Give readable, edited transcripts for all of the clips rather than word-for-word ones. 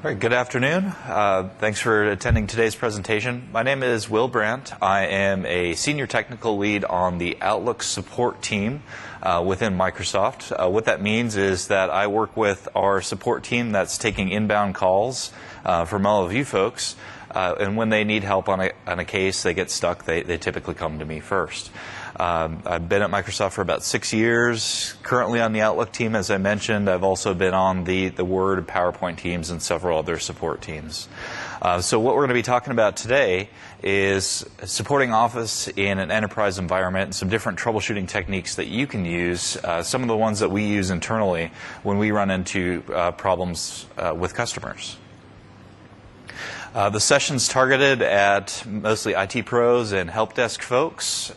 All right, good afternoon. Thanks for attending today's presentation. My name is Will Brandt. I am a senior technical lead on the Outlook support team within Microsoft. What that means is that I work with our support team that's taking inbound calls from all of you folks. And when they need help on a case, they get stuck, they typically come to me first. I've been at Microsoft for about 6 years, currently on the Outlook team, as I mentioned. I've also been on the Word and PowerPoint teams and several other support teams. So what we're going to be talking about today is supporting Office in an enterprise environment and some different troubleshooting techniques that you can use, some of the ones that we use internally when we run into problems with customers. The session's targeted at mostly IT pros and help desk folks.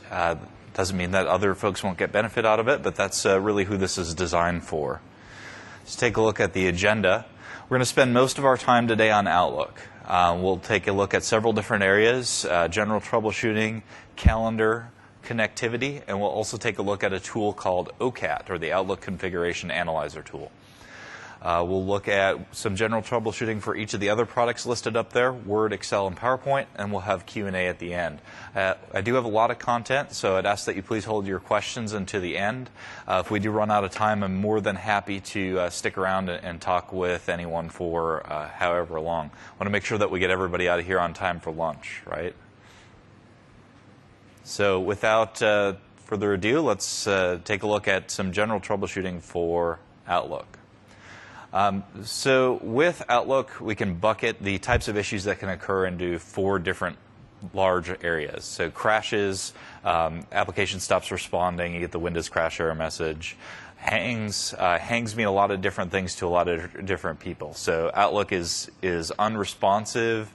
Doesn't mean that other folks won't get benefit out of it, but that's really who this is designed for. Let's take a look at the agenda. We're going to spend most of our time today on Outlook. We'll take a look at several different areas, general troubleshooting, calendar, connectivity, and we'll also take a look at a tool called OCAT, or the Outlook Configuration Analyzer tool. We'll look at some general troubleshooting for each of the other products listed up there, Word, Excel, and PowerPoint, and we'll have Q&A at the end. I do have a lot of content, so I'd ask that you please hold your questions until the end. If we do run out of time, I'm more than happy to stick around and talk with anyone for however long. I want to make sure that we get everybody out of here on time for lunch, right? So without further ado, let's take a look at some general troubleshooting for Outlook. So with Outlook, we can bucket the types of issues that can occur into 4 different large areas. So crashes, application stops responding, you get the Windows crash error message. Hangs mean a lot of different things to a lot of different people. So Outlook is unresponsive,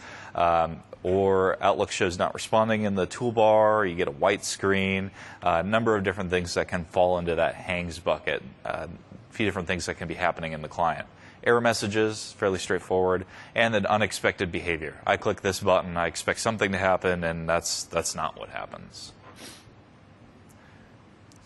or Outlook shows not responding in the toolbar, you get a white screen, a number of different things that can fall into that hangs bucket. Few different things that can be happening in the client. Error messages, fairly straightforward, and then unexpected behavior. I click this button, I expect something to happen, and that's not what happens.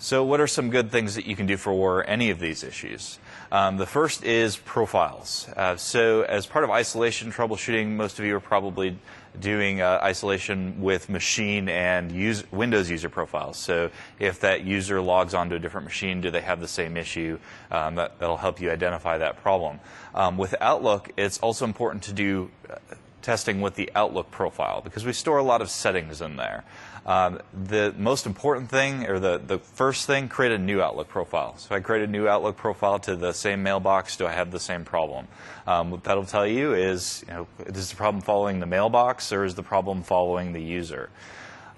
So what are some good things that you can do for any of these issues? The first is profiles. So as part of isolation troubleshooting, most of you are probably doing isolation with machine and Windows user profiles. So if that user logs onto a different machine, do they have the same issue? That'll help you identify that problem. With Outlook, it's also important to do testing with the Outlook profile because we store a lot of settings in there. The most important thing, or the first thing, create a new Outlook profile. So I create a new Outlook profile to the same mailbox. Do I have the same problem? What that'll tell you is, is the problem following the mailbox or is the problem following the user?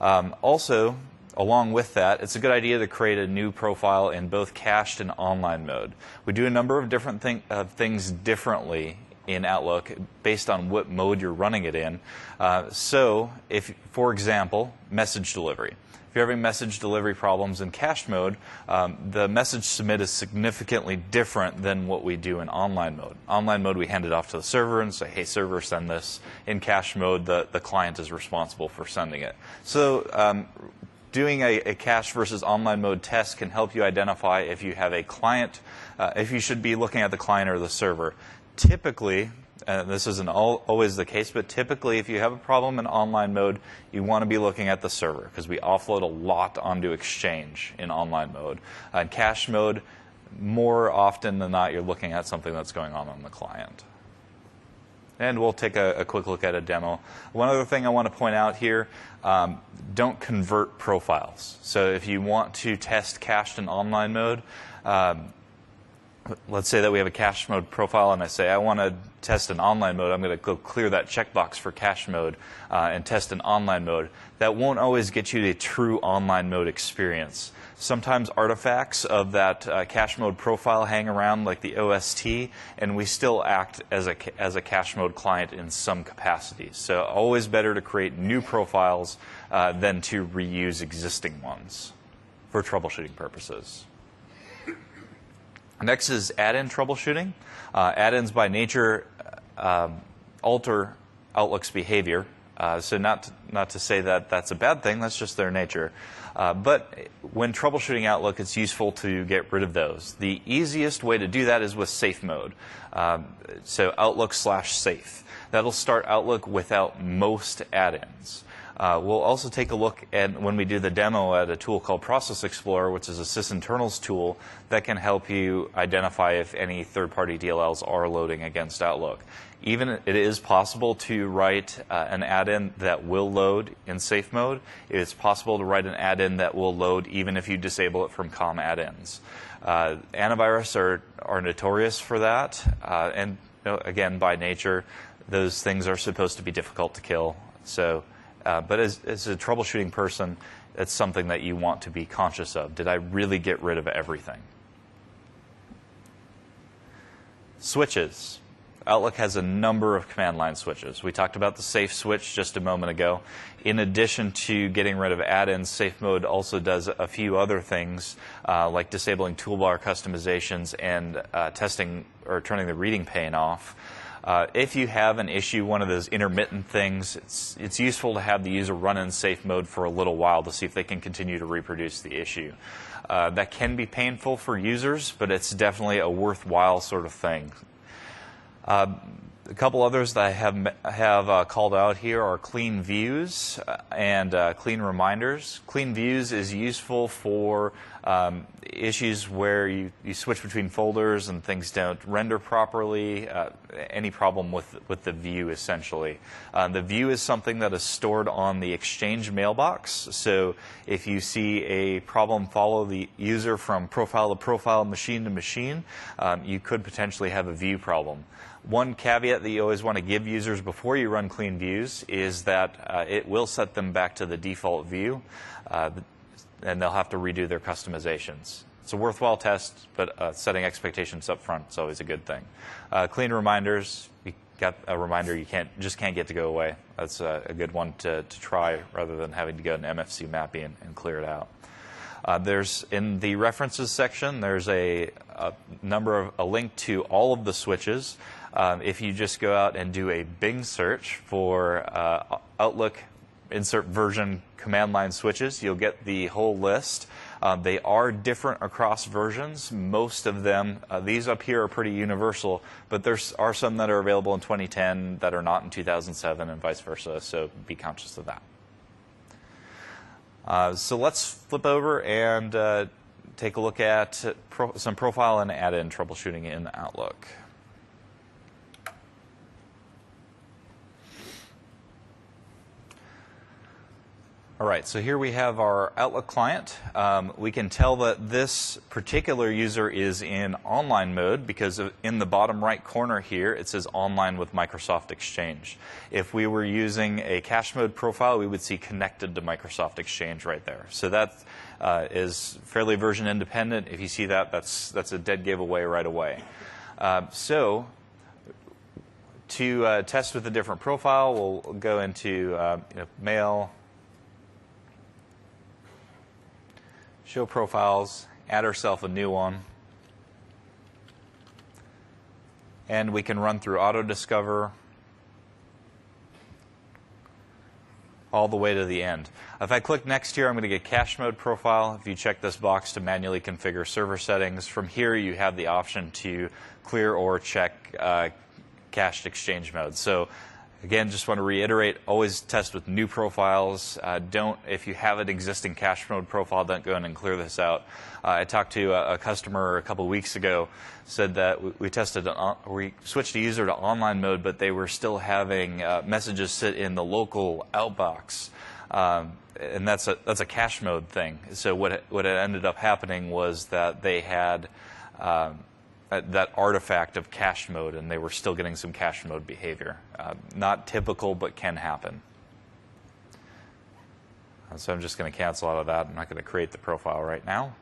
Also, along with that, it's a good idea to create a new profile in both cached and online mode. We do a number of different things differently in Outlook based on what mode you're running it in. So if, for example, message delivery. If you're having message delivery problems in cached mode, the message submit is significantly different than what we do in online mode. Online mode, we hand it off to the server and say, hey, server, send this. In cached mode, the client is responsible for sending it. So doing a cache versus online mode test can help you identify if you have a client, if you should be looking at the client or the server. Typically, this isn't always the case, but typically if you have a problem in online mode, you want to be looking at the server because we offload a lot onto Exchange in online mode. In cache mode, more often than not, you're looking at something that's going on the client. And we'll take a quick look at a demo. One other thing I want to point out here, don't convert profiles. So if you want to test cached in online mode, let's say that we have a cache mode profile and I say I want to test in online mode. I'm going to go clear that checkbox for cache mode and test in online mode. That won't always get you the true online mode experience. Sometimes artifacts of that cache mode profile hang around like the OST, and we still act as a cache mode client in some capacity. So always better to create new profiles than to reuse existing ones for troubleshooting purposes. Next is add-in troubleshooting. Add-ins by nature alter Outlook's behavior. So not to say that that's a bad thing, that's just their nature. But when troubleshooting Outlook, it's useful to get rid of those. The easiest way to do that is with safe mode. So Outlook/safe. That'll start Outlook without most add-ins. We'll also take a look at, when we do the demo, at a tool called Process Explorer, which is a sysinternals tool that can help you identify if any third-party DLLs are loading against Outlook. Even it is possible to write an add-in that will load in safe mode. It's possible to write an add-in that will load even if you disable it from COM add-ins. Antivirus are notorious for that, and again, by nature, those things are supposed to be difficult to kill. So, but as a troubleshooting person, it's something that you want to be conscious of. Did I really get rid of everything? Switches. Outlook has a number of command line switches. We talked about the safe switch just a moment ago. In addition to getting rid of add-ins, safe mode also does a few other things, like disabling toolbar customizations and testing or turning the reading pane off. If you have an issue, one of those intermittent things, it's useful to have the user run in safe mode for a little while to see if they can continue to reproduce the issue. That can be painful for users, but it's definitely a worthwhile sort of thing. A couple others that I have called out here are clean views and clean reminders. Clean views is useful for issues where you switch between folders and things don't render properly, any problem with the view, essentially. The view is something that is stored on the Exchange mailbox. So if you see a problem follow the user from profile to profile, machine to machine, you could potentially have a view problem. One caveat that you always want to give users before you run clean views is that it will set them back to the default view, and they'll have to redo their customizations. It's a worthwhile test, but setting expectations up front is always a good thing. Clean reminders, you got a reminder you just can't get to go away. That's a good one to try rather than having to go to MFC mapping and clear it out. There's in the references section, there's a link to all of the switches. If you just go out and do a Bing search for Outlook insert version command line switches, you'll get the whole list. They are different across versions. Most of them, these up here are pretty universal, but there are some that are available in 2010 that are not in 2007 and vice versa, so be conscious of that. So let's flip over and take a look at some profile and add-in troubleshooting in Outlook. All right, so here we have our Outlook client. We can tell that this particular user is in online mode because in the bottom right corner here, it says online with Microsoft Exchange. If we were using a cache mode profile, we would see connected to Microsoft Exchange right there. So that is fairly version independent. If you see that, that's a dead giveaway right away. So to test with a different profile, we'll go into Mail, Show Profiles, add ourselves a new one, and we can run through Auto Discover all the way to the end. If I click next here, I'm going to get Cache Mode Profile. If you check this box to manually configure server settings, from here you have the option to clear or check cached exchange mode. So again, just want to reiterate, always test with new profiles. If you have an existing cache mode profile, don't go in and clear this out. I talked to a customer a couple weeks ago, said that we switched a user to online mode, but they were still having messages sit in the local outbox. And that's a cache mode thing. So what had ended up happening was that they had that artifact of cache mode, and they were still getting some cache mode behavior. Not typical, but can happen. So I'm just going to cancel out of that. I'm not going to create the profile right now.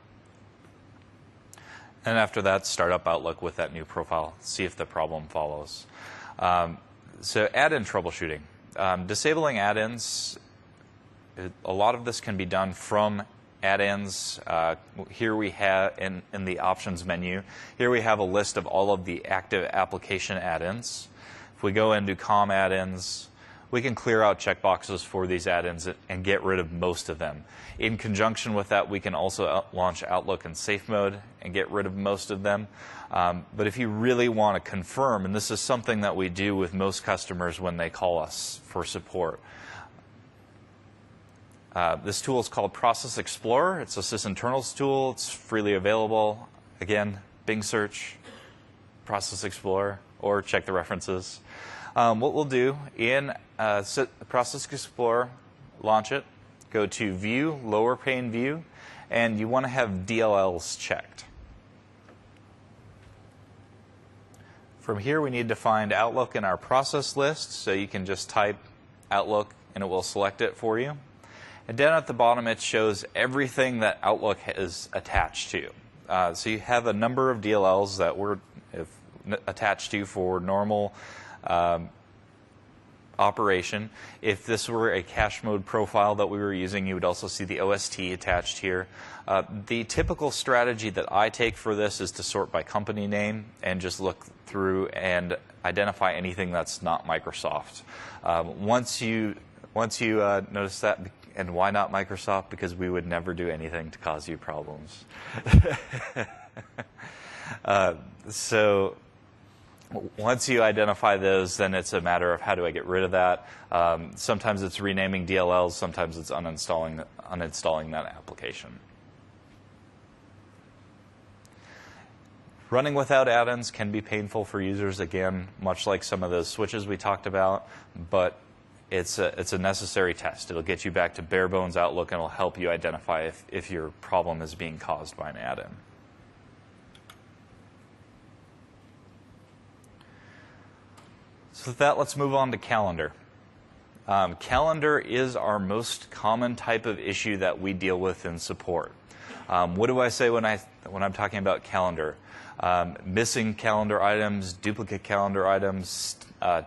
And after that, start up Outlook with that new profile, see if the problem follows. So add-in troubleshooting. Disabling add-ins, a lot of this can be done from add-ins. Here we have, in the options menu, here we have a list of all of the active application add-ins. If we go into COM add-ins, we can clear out checkboxes for these add-ins and get rid of most of them. In conjunction with that, we can also launch Outlook in safe mode and get rid of most of them. But if you really want to confirm, and this is something that we do with most customers when they call us for support, this tool is called Process Explorer. It's a sysinternals tool. It's freely available. Again, Bing search, Process Explorer, or check the references. What we'll do in Process Explorer, launch it, go to View, Lower Pane View, and you want to have DLLs checked. From here, we need to find Outlook in our process list, so you can just type Outlook and it will select it for you. And down at the bottom, it shows everything that Outlook is attached to. So you have a number of DLLs that we're attached to for normal operation. If this were a cache mode profile that we were using, you would also see the OST attached here. The typical strategy that I take for this is to sort by company name and just look through and identify anything that's not Microsoft. Once you notice that, and why not Microsoft? Because we would never do anything to cause you problems. So once you identify those, then it's a matter of how do I get rid of that. Sometimes it's renaming DLLs, sometimes it's uninstalling that application. Running without add-ins can be painful for users, again, much like some of those switches we talked about, but it's a necessary test. It'll get you back to bare bones Outlook and it'll help you identify if your problem is being caused by an add-in. So with that, let's move on to Calendar. Calendar is our most common type of issue that we deal with in support. What do I say when I'm talking about Calendar? Missing calendar items, duplicate calendar items,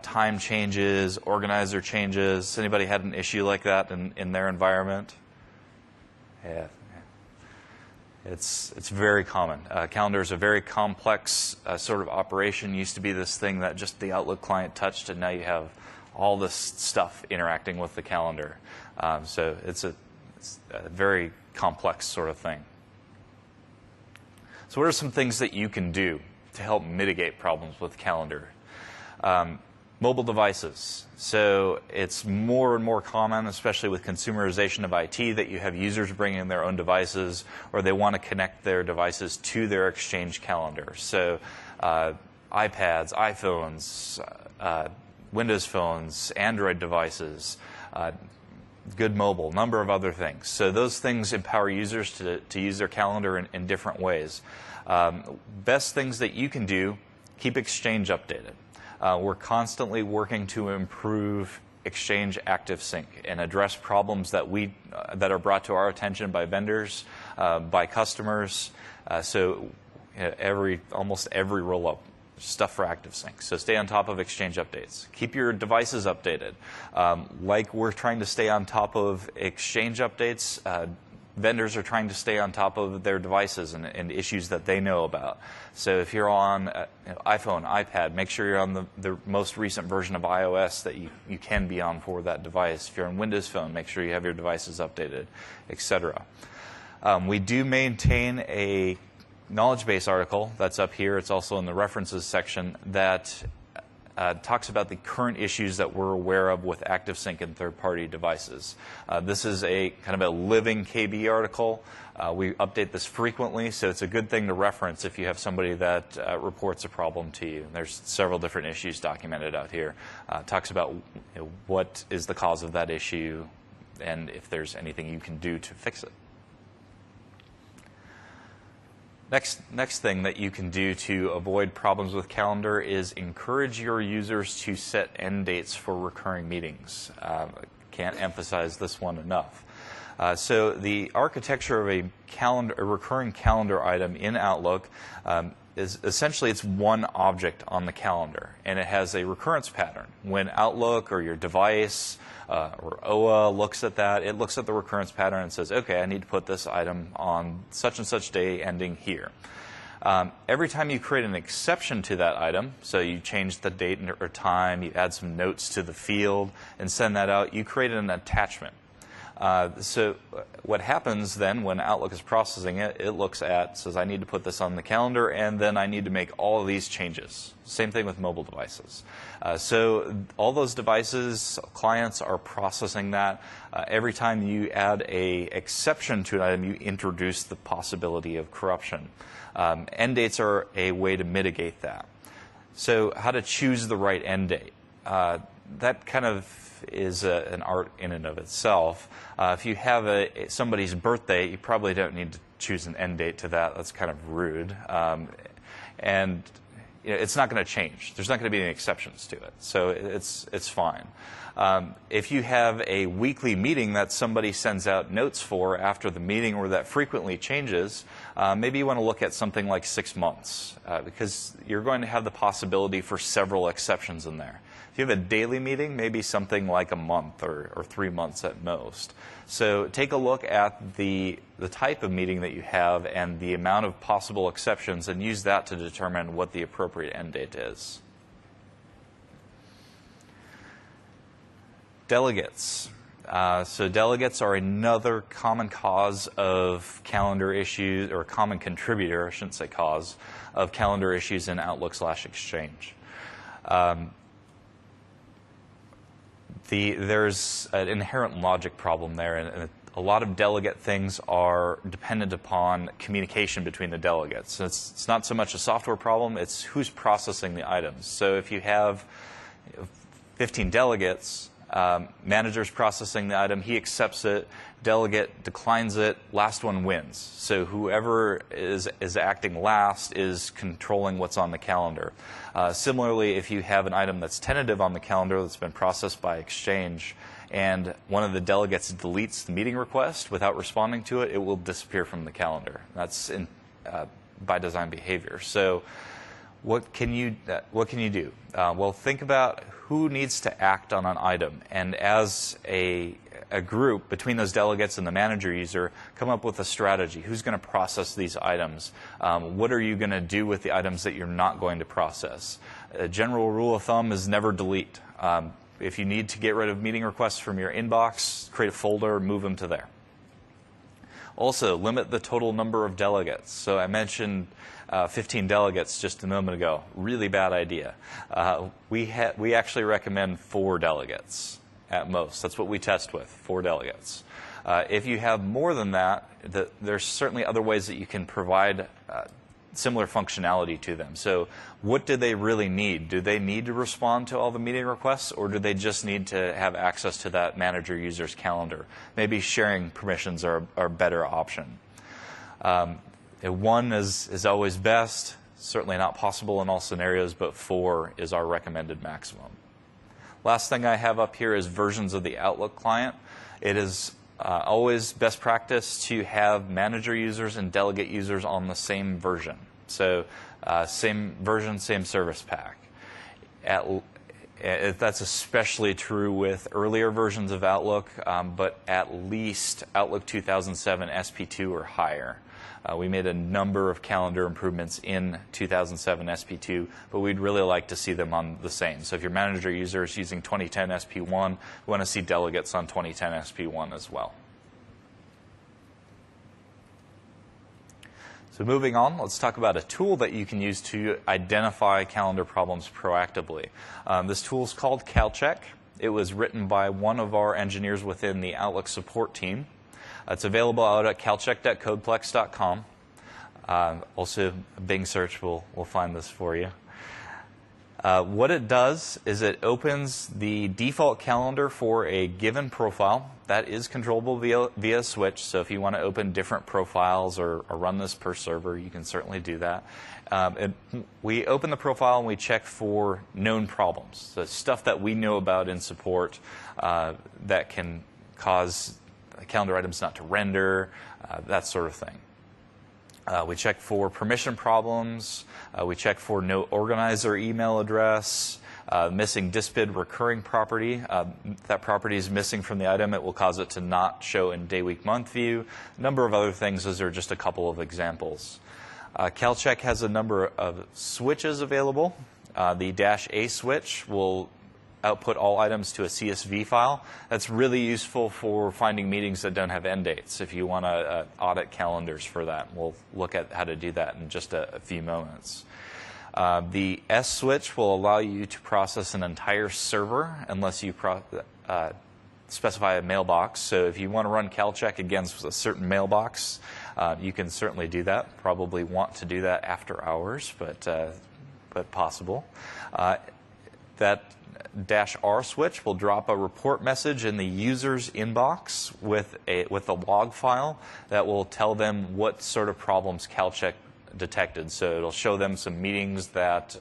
time changes, organizer changes. Anybody had an issue like that in their environment? Yeah. It's very common. Calendar is a very complex sort of operation. It used to be this thing that just the Outlook client touched, and now you have all this stuff interacting with the calendar. So it's a very complex sort of thing. So what are some things that you can do to help mitigate problems with Calendar? Mobile devices. So it's more and more common, especially with consumerization of IT, that you have users bringing their own devices or they want to connect their devices to their Exchange calendar. So iPads, iPhones, Windows phones, Android devices, Good Mobile, number of other things. So those things empower users to use their calendar in different ways. Best things that you can do, keep Exchange updated. We're constantly working to improve Exchange ActiveSync and address problems that are brought to our attention by vendors, by customers. So almost every rollup, stuff for ActiveSync. So stay on top of Exchange updates. Keep your devices updated. Like we're trying to stay on top of Exchange updates, vendors are trying to stay on top of their devices and issues that they know about. So if you're on iPhone, iPad, make sure you're on the most recent version of iOS that you can be on for that device. If you're on Windows Phone, make sure you have your devices updated, etc. We do maintain a knowledge base article that's up here. It's also in the references section that talks about the current issues that we're aware of with ActiveSync and third-party devices. This is a kind of a living KB article. We update this frequently, so it's a good thing to reference if you have somebody that reports a problem to you. There's several different issues documented out here. Talks about what is the cause of that issue and if there's anything you can do to fix it. Next thing that you can do to avoid problems with Calendar is encourage your users to set end dates for recurring meetings. Can't emphasize this one enough. So the architecture of a recurring calendar item in Outlook is essentially it's one object on the calendar, and it has a recurrence pattern. When Outlook or your device or OA looks at that, it looks at the recurrence pattern and says, okay, I need to put this item on such and such day ending here. Every time you create an exception to that item, so you change the date or time, you add some notes to the field and send that out, you create an attachment. So what happens then when Outlook is processing it, it looks at, says I need to put this on the calendar, and then I need to make all of these changes. Same thing with mobile devices. So all those devices, clients are processing that. Every time you add a exception to an item, you introduce the possibility of corruption. End dates are a way to mitigate that. So how to choose the right end date. That kind of is an art in and of itself. If you have somebody's birthday, you probably don't need to choose an end date to that. That's kind of rude. And it's not going to change. There's not going to be any exceptions to it. So it's fine. If you have a weekly meeting that somebody sends out notes for after the meeting or that frequently changes, maybe you want to look at something like 6 months because you're going to have the possibility for several exceptions in there. If you have a daily meeting, maybe something like a month or 3 months at most. So take a look at the type of meeting that you have and the amount of possible exceptions and use that to determine what the appropriate end date is. Delegates. So delegates are another common cause of calendar issues, or common contributor, I shouldn't say cause, of calendar issues in Outlook/Exchange. There's an inherent logic problem there, and a lot of delegate things are dependent upon communication between the delegates. So it's not so much a software problem, it's who's processing the items. So if you have 15 delegates, manager's processing the item, he accepts it, delegate declines it, last one wins. So whoever is acting last is controlling what's on the calendar. Similarly, if you have an item that's tentative on the calendar that's been processed by Exchange and one of the delegates deletes the meeting request without responding to it, it will disappear from the calendar. That's by design behavior. So what can you do? Well, think about who needs to act on an item, and as a group between those delegates and the manager user, come up with a strategy. Who's going to process these items? What are you going to do with the items that you're not going to process? A general rule of thumb is never delete. If you need to get rid of meeting requests from your inbox, create a folder, move them to there. Also, limit the total number of delegates. So I mentioned 15 delegates just a moment ago. Really bad idea. We actually recommend 4 delegates at most. That's what we test with, 4 delegates. If you have more than that, there's certainly other ways that you can provide similar functionality to them. So what do they really need? Do they need to respond to all the meeting requests, or do they just need to have access to that manager user's calendar? Maybe sharing permissions are a better option. 1 is always best, certainly not possible in all scenarios, but 4 is our recommended maximum. Last thing I have up here is versions of the Outlook client. It is always best practice to have manager users and delegate users on the same version. So same version, same service pack. That's especially true with earlier versions of Outlook, but at least Outlook 2007 SP2 or higher. We made a number of calendar improvements in 2007 SP2, but we'd really like to see them on the same. So if your manager user is using 2010 SP1, we want to see delegates on 2010 SP1 as well. So moving on, let's talk about a tool that you can use to identify calendar problems proactively. This tool is called CalCheck. It was written by one of our engineers within the Outlook support team. It's available out at calcheck.codeplex.com. Also, a Bing search will find this for you. What it does is it opens the default calendar for a given profile. That is controllable via a switch, so if you want to open different profiles or run this per server, you can certainly do that. We open the profile and we check for known problems, so stuff that we know about in support that can cause calendar items not to render, that sort of thing. We check for permission problems. We check for no organizer email address, missing dispid recurring property. That property is missing from the item. It will cause it to not show in day, week, month view. A number of other things. Those are just a couple of examples. CalCheck has a number of switches available. The -A switch will output all items to a CSV file. That's really useful for finding meetings that don't have end dates. If you want to audit calendars for that, we'll look at how to do that in just a few moments. The S switch will allow you to process an entire server unless you specify a mailbox. So if you want to run CalCheck against a certain mailbox, you can certainly do that. Probably want to do that after hours, but possible. That -R switch will drop a report message in the user's inbox with a log file that will tell them what sort of problems CalCheck detected. So it'll show them some meetings that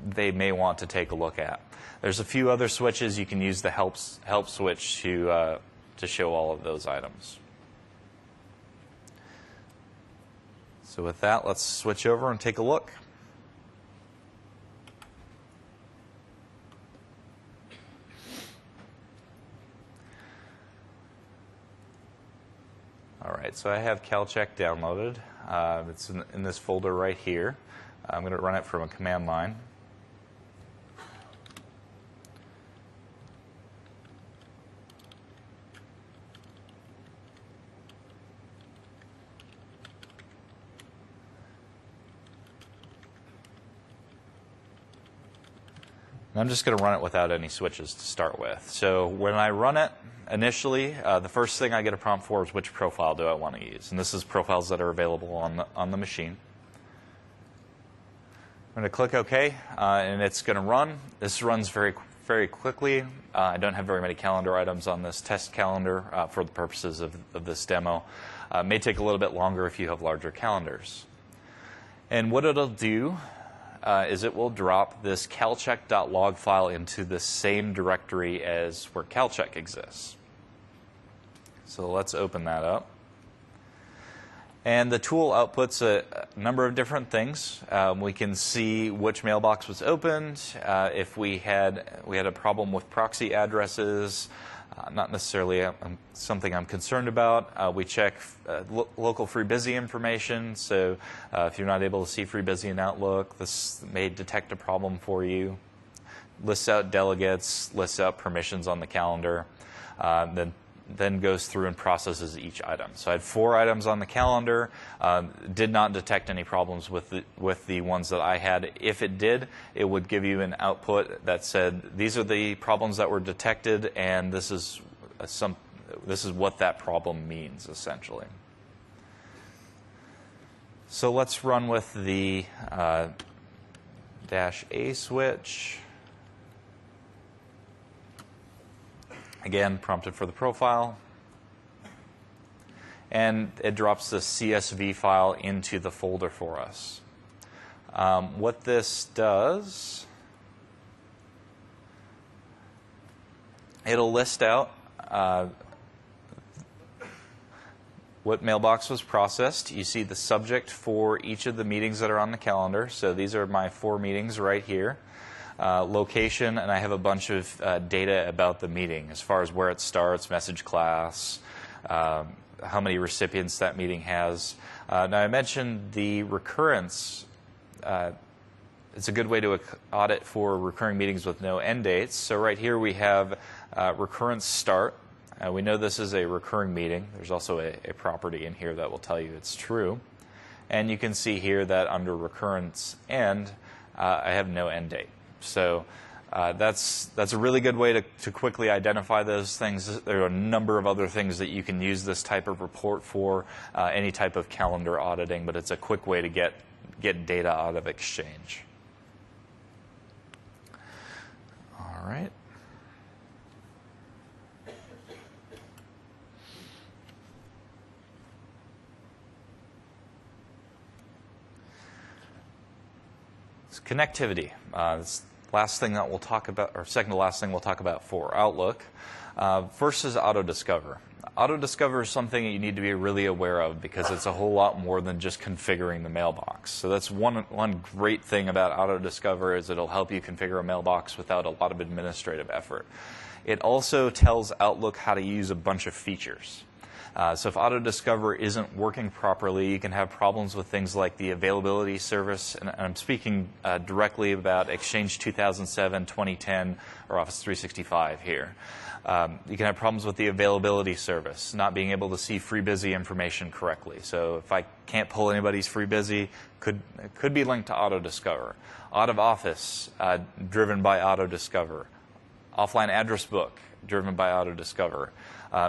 they may want to take a look at. There's a few other switches. You can use the help switch to show all of those items. So with that, let's switch over and take a look. All right, so I have CalCheck downloaded. It's in this folder right here. I'm going to run it from a command line. And I'm just going to run it without any switches to start with. So when I run it, initially, the first thing I get a prompt for is which profile do I want to use. And this is profiles that are available on the machine. I'm going to click OK, and it's going to run. This runs very, very quickly. I don't have very many calendar items on this test calendar for the purposes of this demo. It may take a little bit longer if you have larger calendars. And what it'll do is it will drop this calcheck.log file into the same directory as where CalCheck exists. So let's open that up. And the tool outputs a number of different things. We can see which mailbox was opened, if we had a problem with proxy addresses, not necessarily something I'm concerned about. We check local FreeBusy information. So if you're not able to see FreeBusy in Outlook, this may detect a problem for you. Lists out delegates, lists out permissions on the calendar, then goes through and processes each item. So I had 4 items on the calendar, did not detect any problems with the ones that I had. If it did, it would give you an output that said, these are the problems that were detected, and this is what that problem means, essentially. So let's run with the -A switch. Again, prompted for the profile. And it drops the CSV file into the folder for us. What this does, it'll list out what mailbox was processed. You see the subject for each of the meetings that are on the calendar. So these are my 4 meetings right here. Location, and I have a bunch of data about the meeting as far as where it starts, message class, how many recipients that meeting has. Now I mentioned the recurrence. It's a good way to audit for recurring meetings with no end dates. So right here we have recurrence start. We know this is a recurring meeting. There's also a property in here that will tell you it's true. And you can see here that under recurrence end, I have no end date. So that's a really good way to quickly identify those things. There are a number of other things that you can use this type of report for, any type of calendar auditing, but it's a quick way to get data out of Exchange. All right. It's connectivity. It's last thing that we'll talk about, or second to last thing we'll talk about for Outlook. First is auto-discover. Auto-discover is something that you need to be really aware of because it's a whole lot more than just configuring the mailbox. So that's one great thing about auto-discover is it'll help you configure a mailbox without a lot of administrative effort. It also tells Outlook how to use a bunch of features. So if auto-discover isn't working properly, you can have problems with things like the availability service, and I'm speaking directly about Exchange 2007, 2010, or Office 365 here. You can have problems with the availability service, not being able to see FreeBusy information correctly. So if I can't pull anybody's FreeBusy, it could be linked to auto-discover. Out of Office, driven by auto-discover. Offline address book, driven by auto-discover.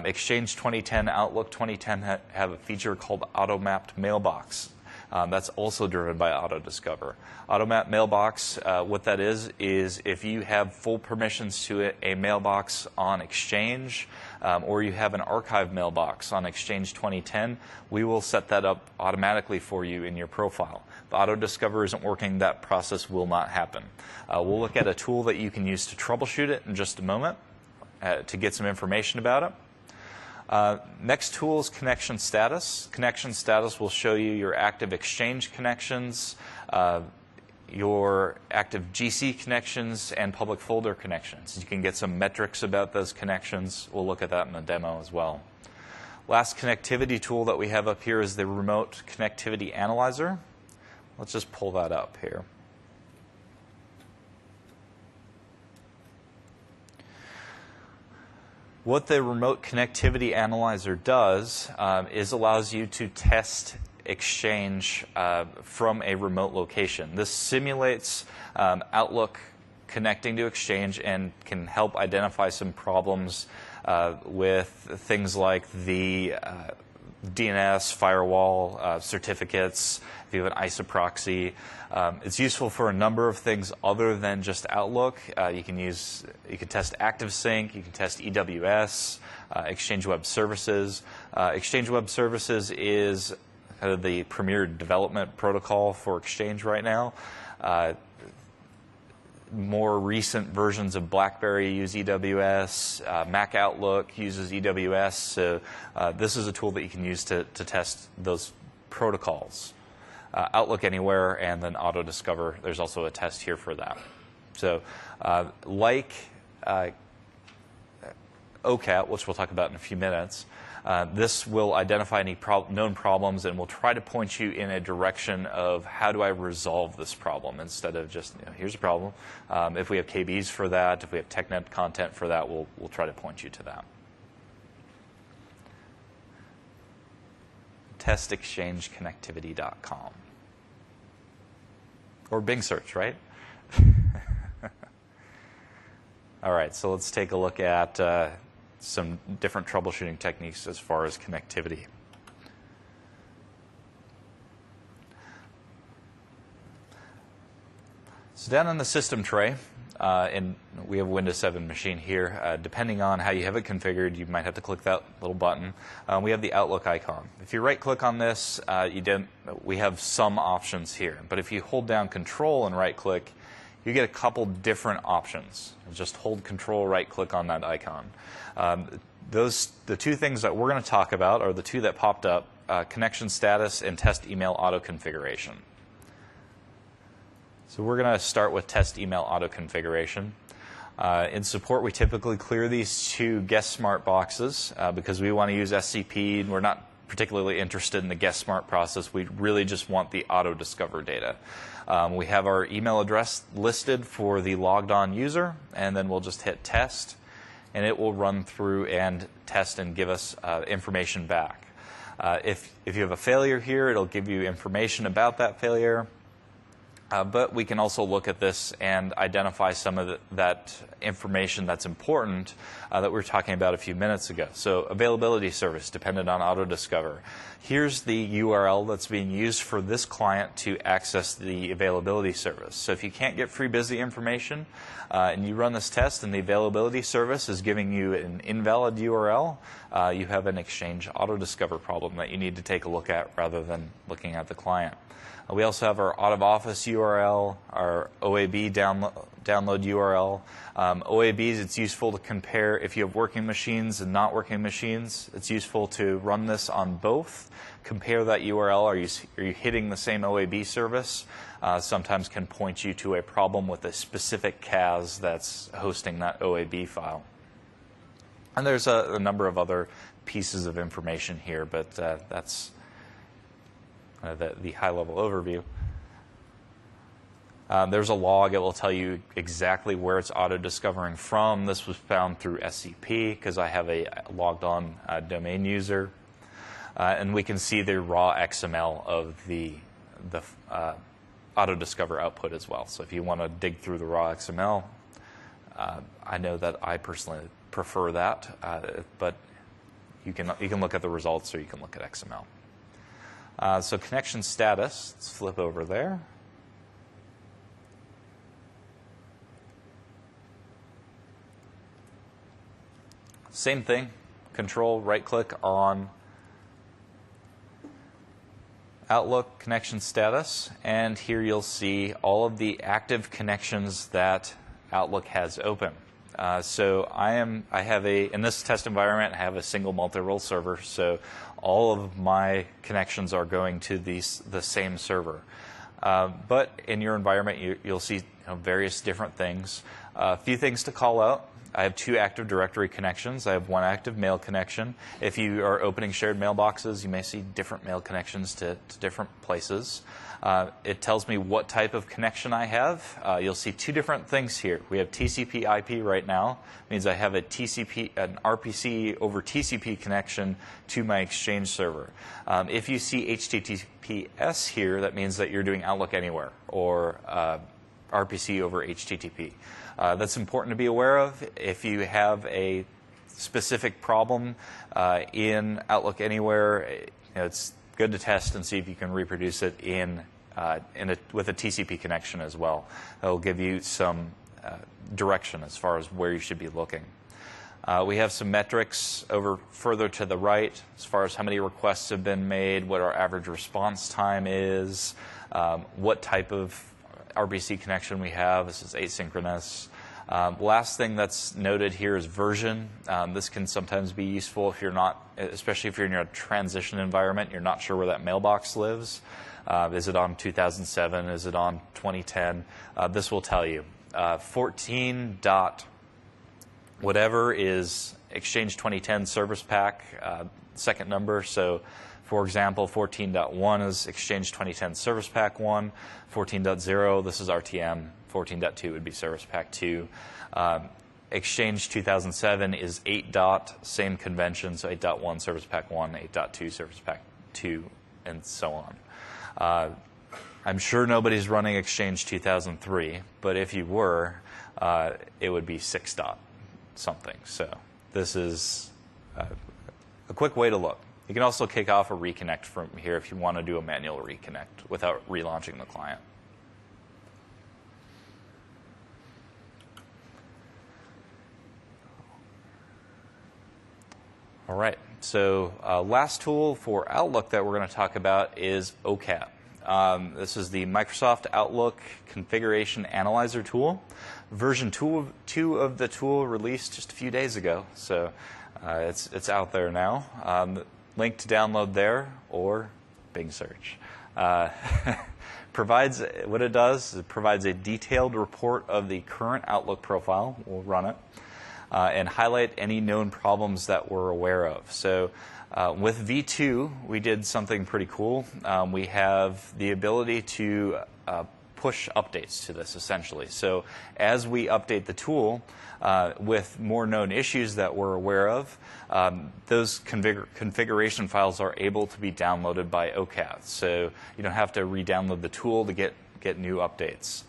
Exchange 2010, Outlook 2010 have a feature called auto-mapped mailbox. That's also driven by auto-discover. Auto-mapped mailbox, what that is if you have full permissions to a mailbox on Exchange, or you have an archive mailbox on Exchange 2010, we will set that up automatically for you in your profile. If auto-discover isn't working, that process will not happen. We'll look at a tool that you can use to troubleshoot it in just a moment to get some information about it. Next tool is connection status. Connection status will show you your active Exchange connections, your active GC connections, and public folder connections. You can get some metrics about those connections. We'll look at that in the demo as well. Last connectivity tool that we have up here is the Remote Connectivity Analyzer. Let's just pull that up here. What the Remote Connectivity Analyzer does is allows you to test Exchange from a remote location. This simulates Outlook connecting to Exchange and can help identify some problems with things like the DNS, firewall, certificates, if you have an ISA proxy. It's useful for a number of things other than just Outlook. You can test ActiveSync, you can test EWS, Exchange Web Services. Exchange Web Services is kind of the premier development protocol for Exchange right now. More recent versions of BlackBerry use EWS. Mac Outlook uses EWS. So this is a tool that you can use to test those protocols. Outlook Anywhere and then auto-discover. There's also a test here for that. So like OCAT, which we'll talk about in a few minutes, this will identify any known problems and will try to point you in a direction of how do I resolve this problem instead of just, here's a problem. If we have KBs for that, if we have TechNet content for that, we'll try to point you to that. TestExchangeConnectivity.com. Or Bing search, right? All right, so let's take a look at some different troubleshooting techniques as far as connectivity. So down on the system tray, and we have a Windows 7 machine here. Depending on how you have it configured, you might have to click that little button. We have the Outlook icon. If you right-click on this, we have some options here. But if you hold down Control and right-click, you get a couple different options. Just hold Control, right-click on that icon. The two things that we're going to talk about are the two that popped up, connection status and test email auto configuration. So we're going to start with test email auto configuration. In support, we typically clear these two guest smart boxes because we want to use SCP, and we're not particularly interested in the guest smart process. We really just want the auto discover data. We have our email address listed for the logged on user, and then we'll just hit test, and it will run through and test and give us information back. If you have a failure here, it'll give you information about that failure. But we can also look at this and identify some of that information that's important that we were talking about a few minutes ago. So availability service dependent on auto-discover. Here's the URL that's being used for this client to access the availability service. So if you can't get FreeBusy information and you run this test and the availability service is giving you an invalid URL, you have an Exchange auto-discover problem that you need to take a look at rather than looking at the client. We also have our out-of-office URL, our OAB download URL. OABs, it's useful to compare if you have working machines and not working machines. It's useful to run this on both. Compare that URL. Are you hitting the same OAB service? Sometimes can point you to a problem with a specific CAS that's hosting that OAB file. And there's a number of other pieces of information here, but that's the high-level overview. There's a log. It will tell you exactly where it's auto-discovering from. This was found through SCP because I have a logged-on domain user. And we can see the raw XML of the auto-discover output as well. So if you want to dig through the raw XML, I know that I personally prefer that, but you can look at the results or you can look at XML. So connection status, let's flip over there. Same thing, control, right-click on Outlook connection status, and here you'll see all of the active connections that Outlook has open. So in this test environment, I have a single multi-role server, so all of my connections are going to the same server. But in your environment, you'll see various different things. A few things to call out. I have 2 Active Directory connections. I have 1 active mail connection. If you are opening shared mailboxes, you may see different mail connections to different places. It tells me what type of connection I have. You'll see 2 different things here. We have TCP/IP right now. It means I have an RPC over TCP connection to my Exchange server. If you see HTTPS here, that means that you're doing Outlook Anywhere or RPC over HTTP. That's important to be aware of. If you have a specific problem in Outlook Anywhere, it's good to test and see if you can reproduce it with a TCP connection as well. It'll give you some direction as far as where you should be looking. We have some metrics over further to the right as far as how many requests have been made, what our average response time is, what type of RPC connection we have. This is asynchronous. Last thing that's noted here is version. This can sometimes be useful if you're not, especially if you're in a transition environment, you're not sure where that mailbox lives. Is it on 2007? Is it on 2010? This will tell you. 14 dot whatever is Exchange 2010 service pack, second number. So for example, 14.1 is Exchange 2010 Service Pack 1. 14.0, this is RTM. 14.2 would be Service Pack 2. Exchange 2007 is 8 dot, same convention, so 8.1 Service Pack 1, 8.2 Service Pack 2, and so on. I'm sure nobody's running Exchange 2003, but if you were, it would be 6 dot something. So this is a quick way to look. You can also kick off a reconnect from here if you want to do a manual reconnect without relaunching the client. All right, so last tool for Outlook that we're going to talk about is OCAT. This is the Microsoft Outlook Configuration Analyzer tool. Version 2 of the tool released just a few days ago, so it's out there now. Link to download there or Bing search. Provides what it does is it provides a detailed report of the current Outlook profile. We'll run it and highlight any known problems that we're aware of. So with V2, we did something pretty cool. We have the ability to push updates to this, essentially. So as we update the tool with more known issues that we're aware of, those configuration files are able to be downloaded by OCAT. So you don't have to re-download the tool to get new updates.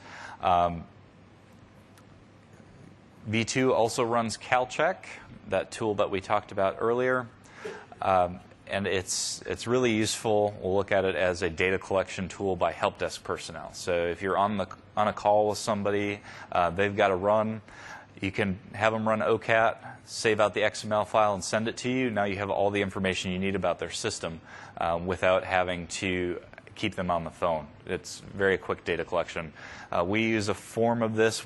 V2 also runs CalCheck, that tool that we talked about earlier. And it's really useful. We'll look at it as a data collection tool by help desk personnel. So if you're on a call with somebody, they've got to run, you can have them run OCAT, save out the XML file and send it to you. Now you have all the information you need about their system without having to keep them on the phone. It's very quick data collection. We use a form of this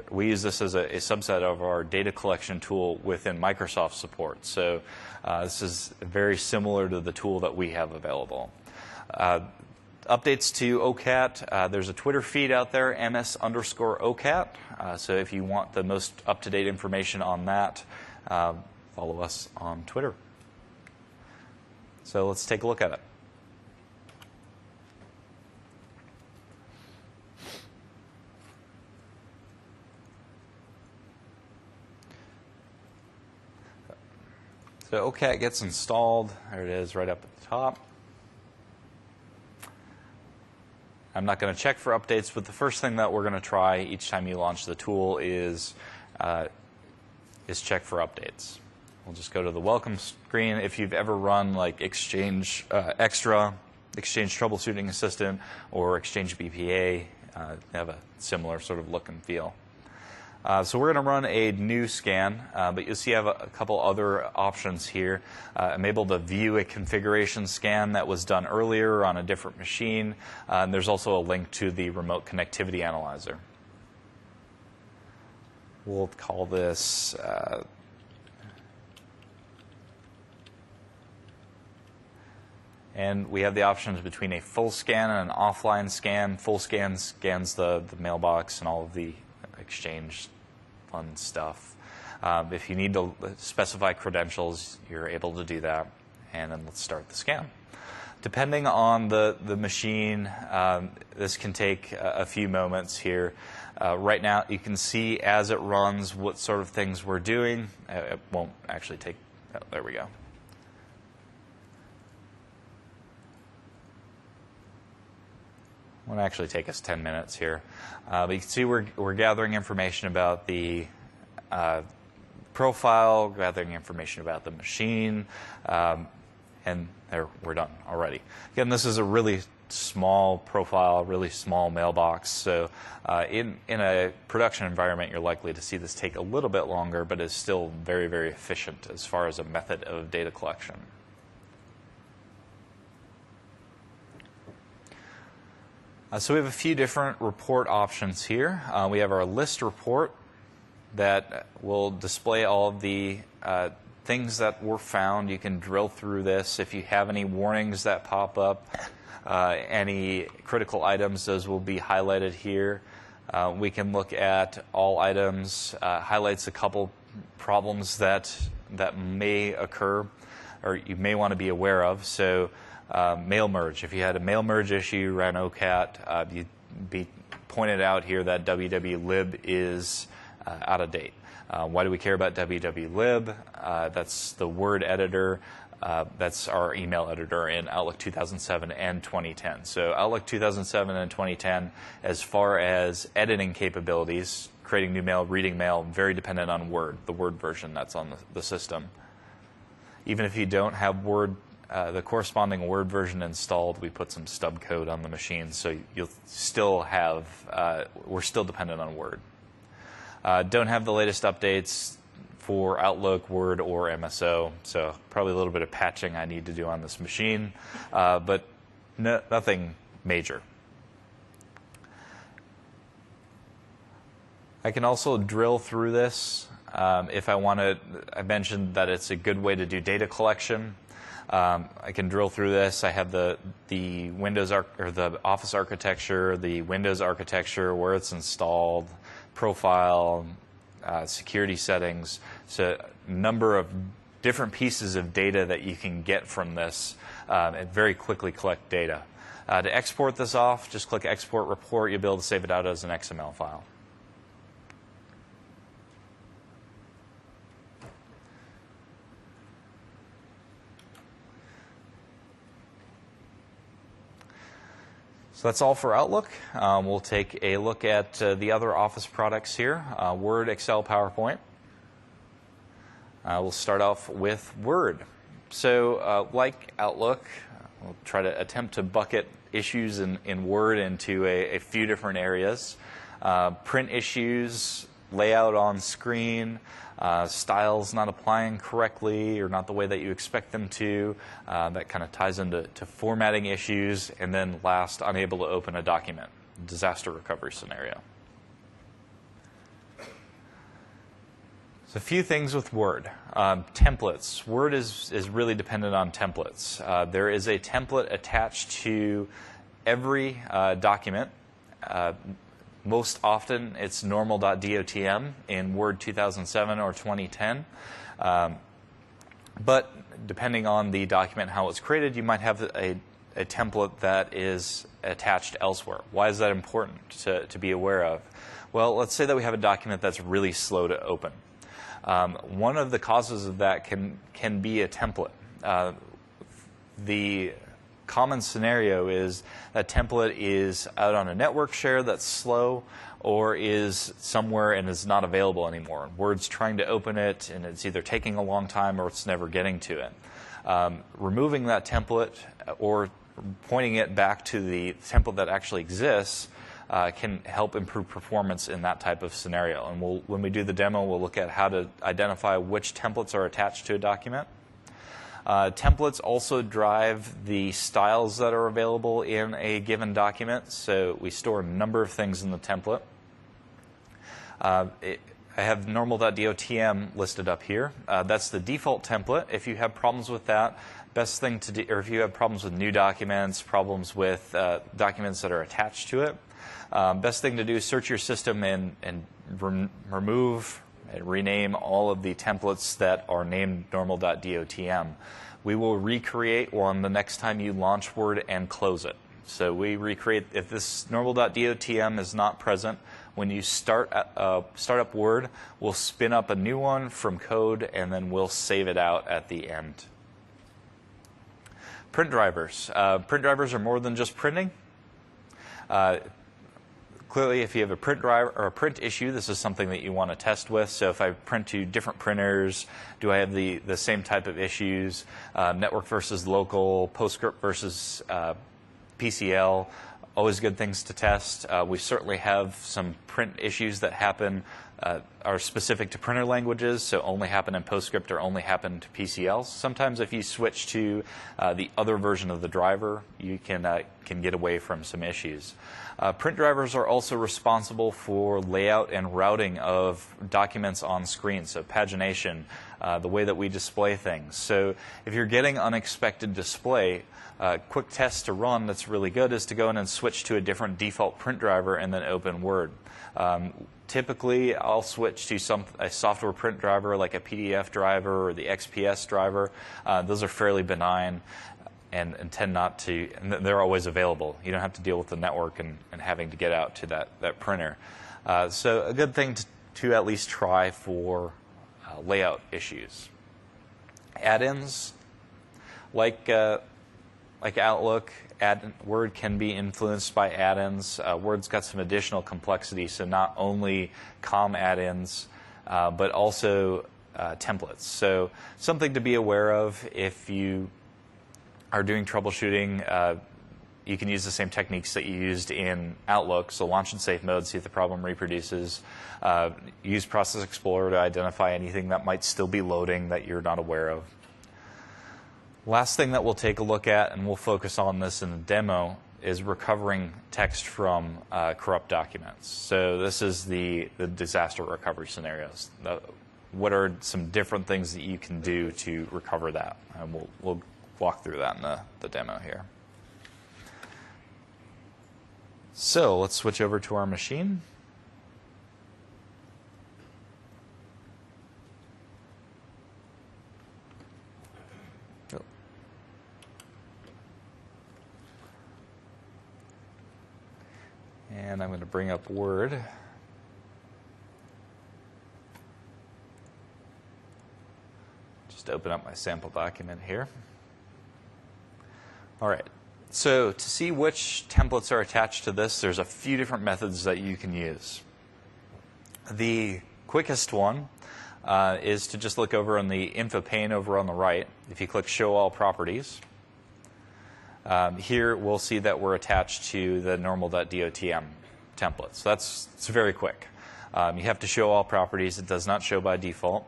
we use this as a subset of our data collection tool within Microsoft support. So this is very similar to the tool that we have available. Updates to OCAT, there's a Twitter feed out there, ms_OCAT. So if you want the most up-to-date information on that, follow us on Twitter. So let's take a look at it. So OCAT gets installed. There it is right up at the top. I'm not going to check for updates, but the first thing that we're going to try each time you launch the tool is check for updates. We'll just go to the welcome screen. If you've ever run like Exchange Extra, Exchange Troubleshooting Assistant, or Exchange BPA, they have a similar sort of look and feel. So we're going to run a new scan, but you'll see I have a couple other options here. I'm able to view a configuration scan that was done earlier on a different machine. And there's also a link to the remote connectivity analyzer. We'll call this and we have the options between a full scan and an offline scan. Full scan scans the mailbox and all of the Exchange fun stuff. If you need to specify credentials, you're able to do that. And then let's start the scan. Depending on the machine, this can take a few moments here. Right now, you can see as it runs what sort of things we're doing. It won't actually take, oh, there we go. Won't actually take us 10 minutes here. But you can see we're gathering information about the profile, gathering information about the machine, and there we're done already. Again, this is a really small profile, really small mailbox. So in a production environment, you're likely to see this take a little bit longer, but is still very, very efficient as far as a method of data collection. So we have a few different report options here. We have our list report that will display all of the things that were found. You can drill through this. If you have any warnings that pop up, any critical items, those will be highlighted here. We can look at all items, highlights a couple problems that may occur or you may want to be aware of. So mail merge. If you had a mail merge issue, ran OCAT, you'd be pointed out here that www.lib is out of date. Why do we care about www.lib? That's the Word editor. That's our email editor in Outlook 2007 and 2010. So Outlook 2007 and 2010, as far as editing capabilities, creating new mail, reading mail, very dependent on Word, the Word version that's on the system. Even if you don't have Word, the corresponding Word version installed, we put some stub code on the machine, so you'll still have, we're still dependent on Word. Don't have the latest updates for Outlook, Word, or MSO, so probably a little bit of patching I need to do on this machine, but nothing major. I can also drill through this if I want to. I mentioned that it's a good way to do data collection. I can drill through this. I have the Windows or the Office architecture, the Windows architecture, where it's installed, profile, security settings. So a number of different pieces of data that you can get from this and very quickly collect data. To export this off, just click Export Report. You'll be able to save it out as an XML file. So that's all for Outlook. We'll take a look at the other Office products here, Word, Excel, PowerPoint. We'll start off with Word. So like Outlook, we'll try to attempt to bucket issues in Word into a few different areas. Print issues, layout on screen, styles not applying correctly or not the way that you expect them to. That kind of ties into formatting issues. And then last, unable to open a document, disaster recovery scenario. So a few things with Word. Templates. Word is really dependent on templates. There is a template attached to every document. Most often, it's normal.dotm in Word 2007 or 2010. But depending on the document, how it's created, you might have a template that is attached elsewhere. Why is that important to be aware of? Well, let's say that we have a document that's really slow to open. One of the causes of that can be a template. The common scenario is that template is out on a network share that's slow, or is somewhere and is not available anymore. Word's trying to open it, and it's either taking a long time or it's never getting to it. Removing that template or pointing it back to the template that actually exists can help improve performance in that type of scenario. And when we do the demo, we'll look at how to identify which templates are attached to a document. Templates also drive the styles that are available in a given document. So we store a number of things in the template. I have normal.dotm listed up here. That's the default template. If you have problems with that, best thing to do, or if you have problems with new documents, problems with documents that are attached to it, best thing to do is search your system and remove and rename all of the templates that are named normal.dotm. We will recreate one the next time you launch Word and close it. So we recreate, if this normal.dotm is not present, when you start up Word, we'll spin up a new one from code, and then we'll save it out at the end. Print drivers. Print drivers are more than just printing. Clearly, if you have a print driver or a print issue, this is something that you want to test with. So if I print to different printers, do I have the same type of issues? Network versus local, PostScript versus PCL, always good things to test. We certainly have some print issues that happen, are specific to printer languages, so only happen in PostScript or only happen to PCL. Sometimes if you switch to the other version of the driver, you can get away from some issues. Print drivers are also responsible for layout and routing of documents on screen, so pagination, the way that we display things. So if you're getting unexpected display, quick test to run that's really good is to go in and switch to a different default print driver and then open Word. Typically, I'll switch to a software print driver like a PDF driver or the XPS driver. Those are fairly benign and tend not to, and they're always available. You don't have to deal with the network and having to get out to that printer. So a good thing to at least try for layout issues. Add-ins, like Outlook, Word can be influenced by add-ins. Word's got some additional complexity, so not only COM add-ins, but also templates. So something to be aware of if you are doing troubleshooting. You can use the same techniques that you used in Outlook, so launch in safe mode, see if the problem reproduces. Use Process Explorer to identify anything that might still be loading that you're not aware of. Last thing that we'll take a look at, and we'll focus on this in the demo, is recovering text from corrupt documents. So this is the disaster recovery scenarios. What are some different things that you can do to recover that? And we'll walk through that in the demo here. So let's switch over to our machine. And I'm going to bring up Word. Just open up my sample document here. All right. So to see which templates are attached to this, there's a few different methods that you can use. The quickest one is to just look over on the info pane over on the right. If you click Show All Properties, here we'll see that we're attached to the normal.dotm template. So it's very quick. You have to show all properties. It does not show by default.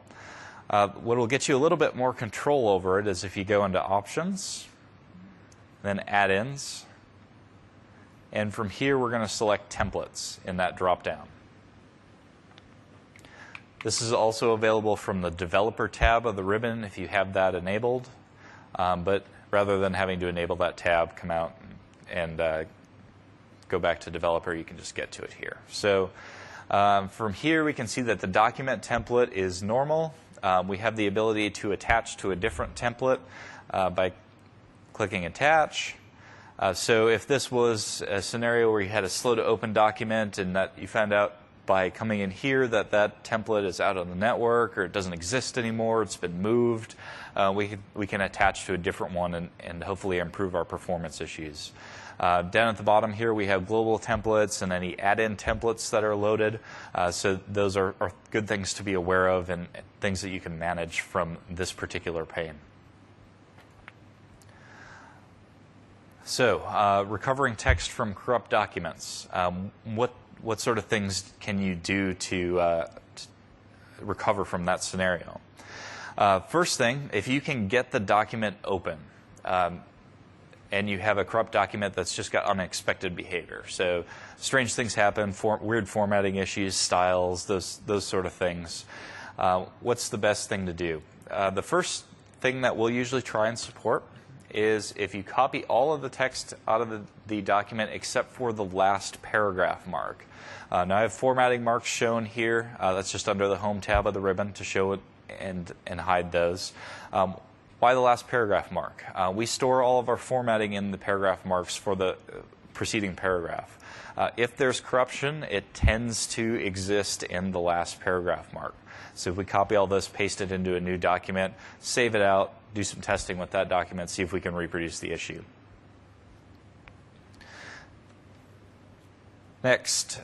What will get you a little bit more control over it is if you go into Options, then Add-ins, and from here we're going to select Templates in that drop-down. This is also available from the Developer tab of the ribbon if you have that enabled, but rather than having to enable that tab, come out and go back to Developer, you can just get to it here. So from here we can see that the document template is normal. We have the ability to attach to a different template by clicking Attach. So if this was a scenario where you had a slow to open document and that you found out by coming in here that that template is out on the network or it doesn't exist anymore, it's been moved, we can attach to a different one and hopefully improve our performance issues. Down at the bottom here we have global templates and any add-in templates that are loaded. So those are good things to be aware of and things that you can manage from this particular pane. So recovering text from corrupt documents. What sort of things can you do to recover from that scenario? First thing, if you can get the document open and you have a corrupt document that's just got unexpected behavior. So strange things happen, weird formatting issues, styles, those sort of things. What's the best thing to do? The first thing that we'll usually try and support is if you copy all of the text out of the document except for the last paragraph mark. Now I have formatting marks shown here. That's just under the Home tab of the ribbon to show it and hide those. Why the last paragraph mark? We store all of our formatting in the paragraph marks for the preceding paragraph. If there's corruption, it tends to exist in the last paragraph mark. So if we copy all this, paste it into a new document, save it out, do some testing with that document, see if we can reproduce the issue. Next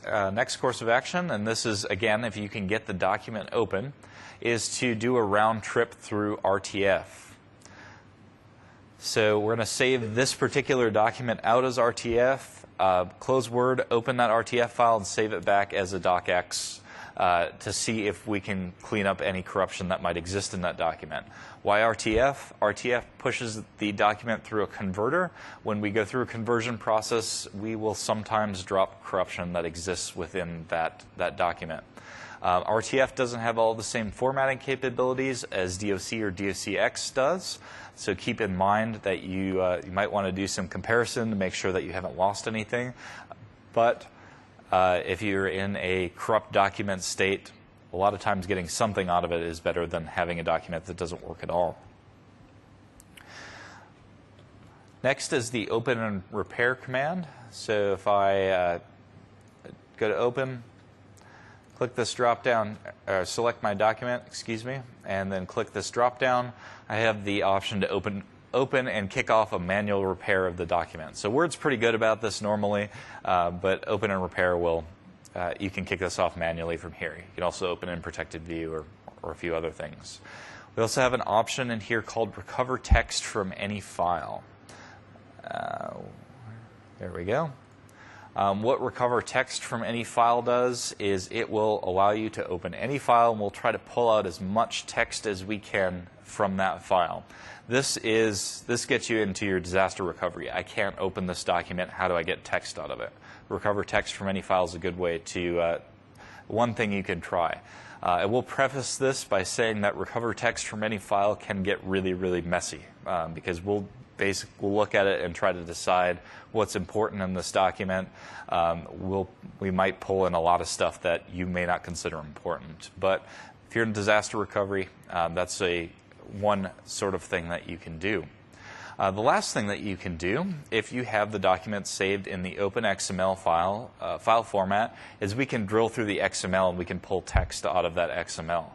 course of action, and this is, again, if you can get the document open, is to do a round trip through RTF. So we're going to save this particular document out as RTF, close Word, open that RTF file, and save it back as a docx to see if we can clean up any corruption that might exist in that document. Why RTF? RTF pushes the document through a converter. When we go through a conversion process, we will sometimes drop corruption that exists within that document. RTF doesn't have all the same formatting capabilities as DOC or DOCX does, so keep in mind that you might want to do some comparison to make sure that you haven't lost anything. But if you're in a corrupt document state, a lot of times getting something out of it is better than having a document that doesn't work at all. Next is the open and repair command. So if I go to open, click this drop down, select my document, and then click this drop down, I have the option to open and kick off a manual repair of the document. So Word's pretty good about this normally, but open and repair will, you can kick this off manually from here. You can also open in protected view or a few other things. We also have an option in here called recover text from any file. There we go. What recover text from any file does is it will allow you to open any file, and we'll try to pull out as much text as we can from that file. This gets you into your disaster recovery. I can't open this document. How do I get text out of it? Recover text from any file is a good way to, one thing you can try. I will preface this by saying that recover text from any file can get really, really messy because we'll look at it and try to decide what's important in this document. We might pull in a lot of stuff that you may not consider important. But if you're in disaster recovery, that's one sort of thing that you can do. The last thing that you can do, if you have the document saved in the open XML file format, is we can drill through the XML and we can pull text out of that XML.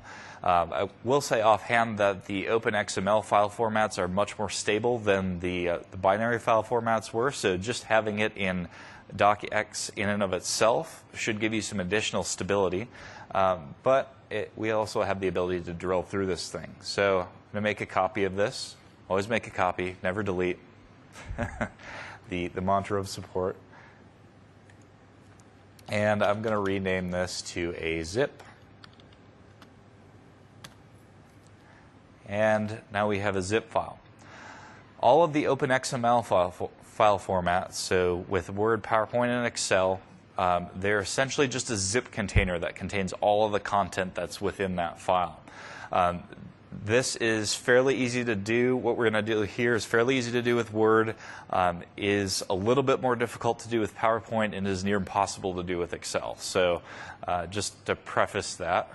I will say offhand that the open XML file formats are much more stable than the binary file formats were, so just having it in docx in and of itself should give you some additional stability, but we also have the ability to drill through this thing. So I'm going to make a copy of this. Always make a copy, never delete. the mantra of support. And I'm going to rename this to a zip. And now we have a zip file. All of the open XML file formats, so with Word, PowerPoint, and Excel, they're essentially just a zip container that contains all of the content that's within that file. This is fairly easy to do. What we're going to do here is fairly easy to do with Word, is a little bit more difficult to do with PowerPoint, and is near impossible to do with Excel. So just to preface that.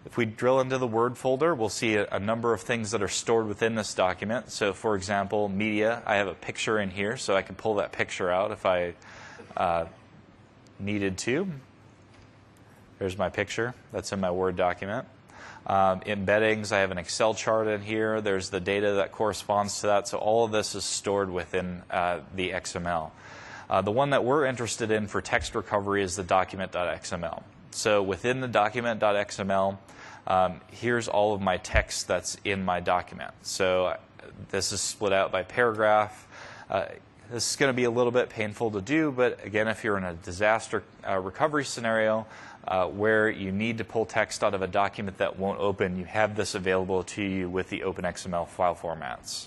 If we drill into the Word folder, we'll see a number of things that are stored within this document. So for example, media, I have a picture in here, so I can pull that picture out if I needed to. There's my picture. That's in my Word document. Embeddings, I have an Excel chart in here. There's the data that corresponds to that. So all of this is stored within the XML. The one that we're interested in for text recovery is the document.xml. So within the document.xml, here's all of my text that's in my document. So this is split out by paragraph. This is going to be a little bit painful to do, but again, if you're in a disaster recovery scenario where you need to pull text out of a document that won't open, you have this available to you with the OpenXML file formats.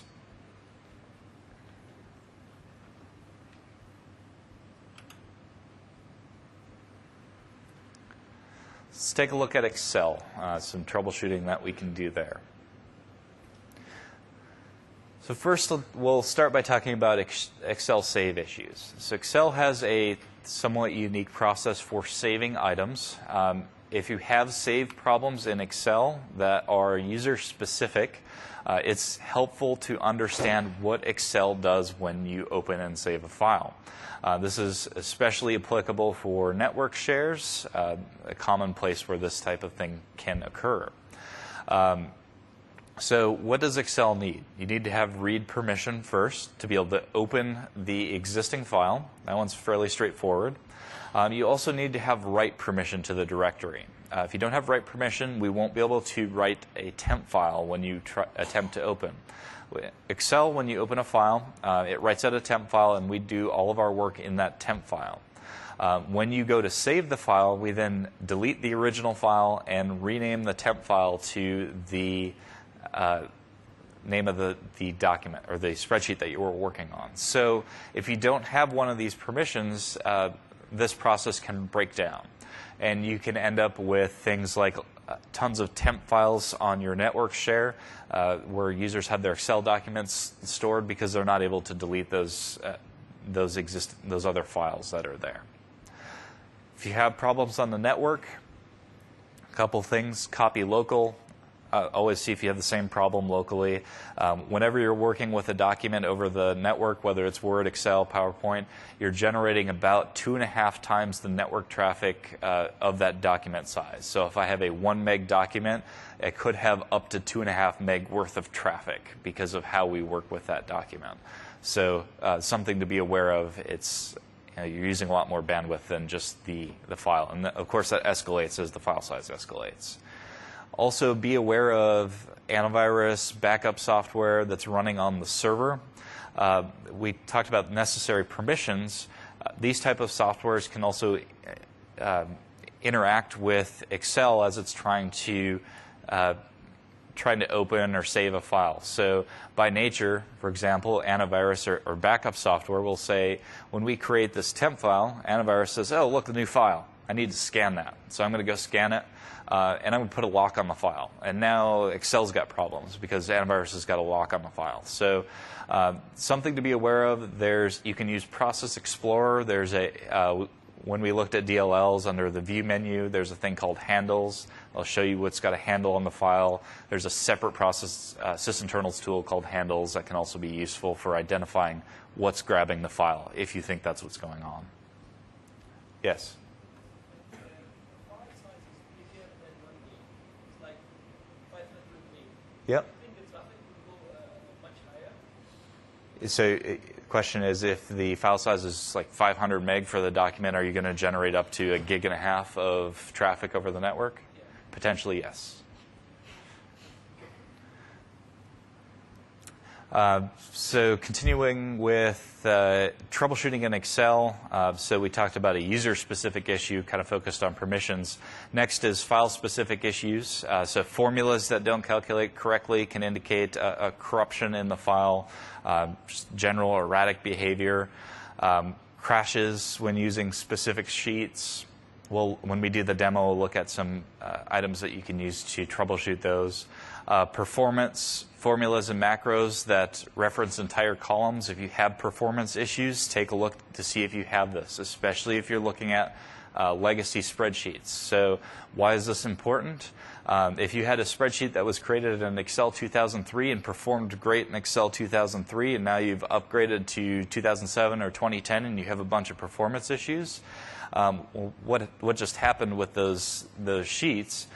Let's take a look at Excel, some troubleshooting that we can do there. So first, we'll start by talking about Excel save issues. So Excel has a somewhat unique process for saving items. If you have save problems in Excel that are user-specific, it's helpful to understand what Excel does when you open and save a file. This is especially applicable for network shares, a common place where this type of thing can occur. So what does Excel need? You need to have read permission first to be able to open the existing file. That one's fairly straightforward. You also need to have write permission to the directory. If you don't have write permission, we won't be able to write a temp file when you attempt to open. Excel, when you open a file, it writes out a temp file, and we do all of our work in that temp file. When you go to save the file, we then delete the original file and rename the temp file to the name of the document or the spreadsheet that you were working on. So if you don't have one of these permissions, this process can break down. And you can end up with things like tons of temp files on your network share where users have their Excel documents stored because they're not able to delete those other files that are there. If you have problems on the network, a couple things: copy local. Always see if you have the same problem locally. Whenever you're working with a document over the network, whether it's Word, Excel, PowerPoint, you're generating about 2.5 times the network traffic of that document size. So if I have a 1 meg document, it could have up to 2.5 meg worth of traffic because of how we work with that document. So something to be aware of. It's you're using a lot more bandwidth than just the file. And of course, that escalates as the file size escalates. Also, be aware of antivirus backup software that's running on the server. We talked about necessary permissions. These type of softwares can also interact with Excel as it's trying to open or save a file. So by nature, for example, antivirus or backup software will say, when we create this temp file, antivirus says, oh, look, the new file. I need to scan that. So I'm going to go scan it. And I'm going to put a lock on the file. And now Excel's got problems because antivirus has got a lock on the file. So something to be aware of. You can use Process Explorer. There's when we looked at DLLs under the View menu, there's a thing called Handles. I'll show you what's got a handle on the file. There's a separate process sysinternals tool called Handles that can also be useful for identifying what's grabbing the file if you think that's what's going on. Yes? Yep. So the question is, if the file size is like 500 meg for the document, are you going to generate up to 1.5 gigs of traffic over the network? Yeah. Potentially, yes. So continuing with troubleshooting in Excel, so we talked about a user-specific issue, kind of focused on permissions. Next is file-specific issues. So formulas that don't calculate correctly can indicate a corruption in the file, just general erratic behavior, crashes when using specific sheets. When we do the demo, we'll look at some items that you can use to troubleshoot those. Performance, formulas and macros that reference entire columns. If you have performance issues, take a look to see if you have this, especially if you're looking at legacy spreadsheets. So why is this important? If you had a spreadsheet that was created in Excel 2003 and performed great in Excel 2003, and now you've upgraded to 2007 or 2010 and you have a bunch of performance issues, what just happened with those sheets?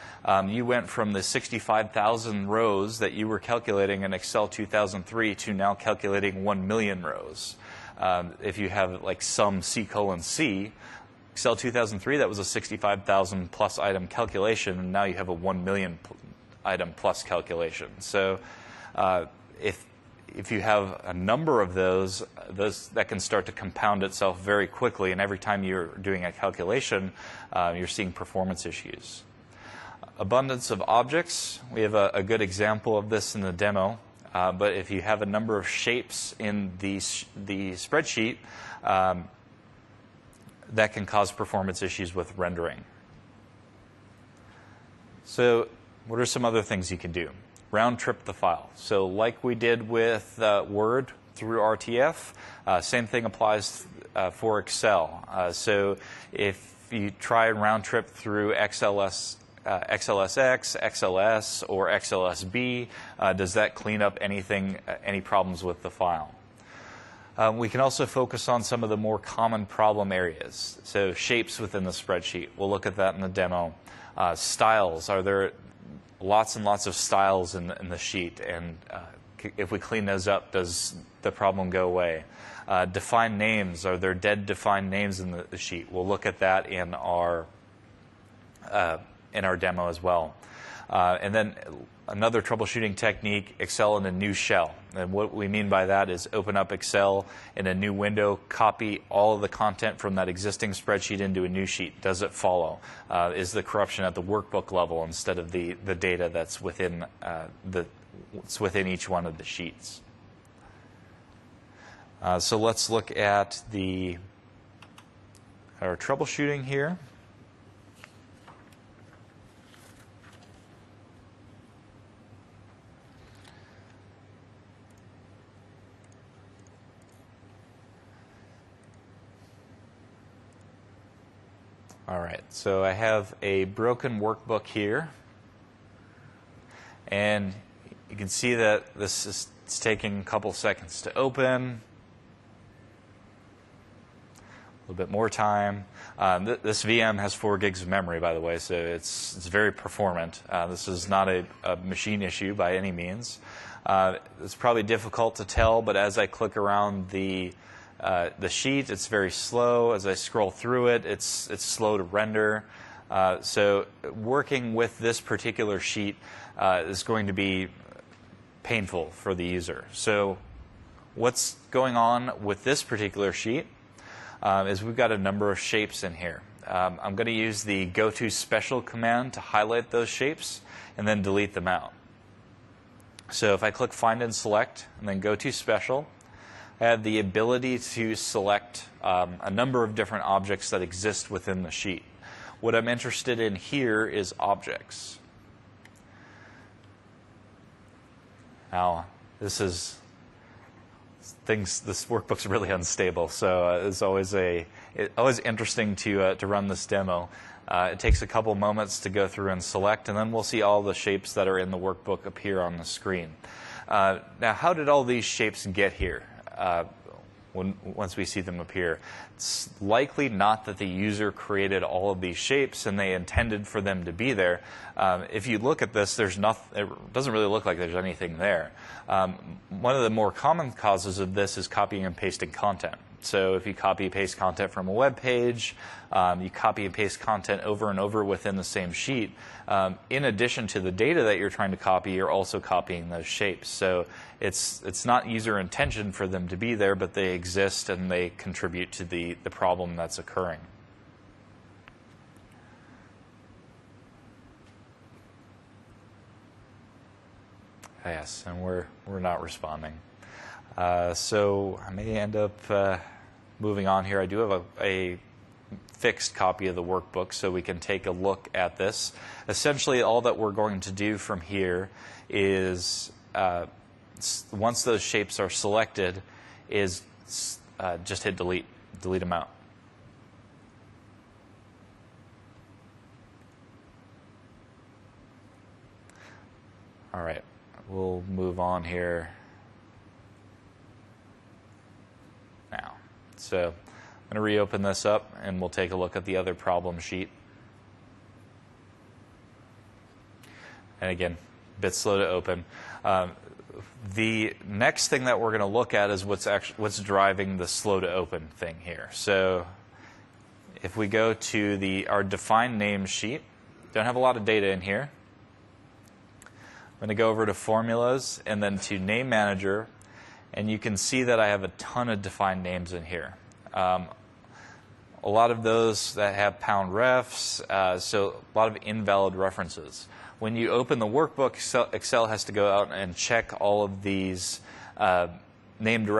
You went from the 65,000 rows that you were calculating in Excel 2003 to now calculating 1 million rows. If you have like sum C:C, Excel 2003, that was a 65,000 plus item calculation, and now you have a 1 million item plus calculation. So if you have a number of those that can start to compound itself very quickly, and every time you're doing a calculation, you're seeing performance issues. Abundance of objects, we have a good example of this in the demo, but if you have a number of shapes in the spreadsheet, that can cause performance issues with rendering. So what are some other things you can do? Round trip the file. So like we did with Word through RTF, same thing applies for Excel. So if you try and round trip through XLSX, XLS, or XLSB, does that clean up any problems with the file? We can also focus on some of the more common problem areas. So shapes within the spreadsheet. We'll look at that in the demo. Styles. Are there lots and lots of styles in the sheet? And if we clean those up, does the problem go away? Defined names. Are there dead defined names in the sheet? We'll look at that in our demo as well. And then another troubleshooting technique, Excel in a new shell. And what we mean by that is open up Excel in a new window, copy all of the content from that existing spreadsheet into a new sheet. Does it follow? Is the corruption at the workbook level instead of the data that's within each one of the sheets? So let's look at our troubleshooting here. All right, so I have a broken workbook here, and you can see that it's taking a couple seconds to open. A little bit more time. This VM has 4 gigs of memory, by the way, so it's very performant. This is not a machine issue by any means. It's probably difficult to tell, but as I click around the sheet, it's very slow. As I scroll through it, it's slow to render. So working with this particular sheet is going to be painful for the user. So what's going on with this particular sheet is we've got a number of shapes in here. I'm going to use the go to special command to highlight those shapes and then delete them out. So if I click find and select and then go to special, I have the ability to select a number of different objects that exist within the sheet. What I'm interested in here is objects. Now, this workbook's really unstable, so it's always interesting to run this demo. It takes a couple moments to go through and select, and then we'll see all the shapes that are in the workbook appear on the screen. Now, how did all these shapes get here? Once we see them appear, it's likely not that the user created all of these shapes and they intended for them to be there. If you look at this, it doesn't really look like there's anything there. One of the more common causes of this is copying and pasting content. So if you copy and paste content from a web page, you copy and paste content over and over within the same sheet. In addition to the data that you're trying to copy, you're also copying those shapes. So it's not user intention for them to be there, but they exist and they contribute to the problem that's occurring. Yes, and we're not responding. So I may end up moving on here. I do have a fixed copy of the workbook, so we can take a look at this. Essentially, all that we're going to do from here is, once those shapes are selected, is just hit delete them out. All right, we'll move on here now. So I'm going to reopen this up, and we'll take a look at the other problem sheet. And again, a bit slow to open. The next thing that we're going to look at is what's driving the slow to open thing here. So if we go to our defined name sheet, don't have a lot of data in here. I'm going to go over to formulas and then to name manager, and you can see that I have a ton of defined names in here. A lot of those that have pound refs, so a lot of invalid references. When you open the workbook, Excel has to go out and check all of these named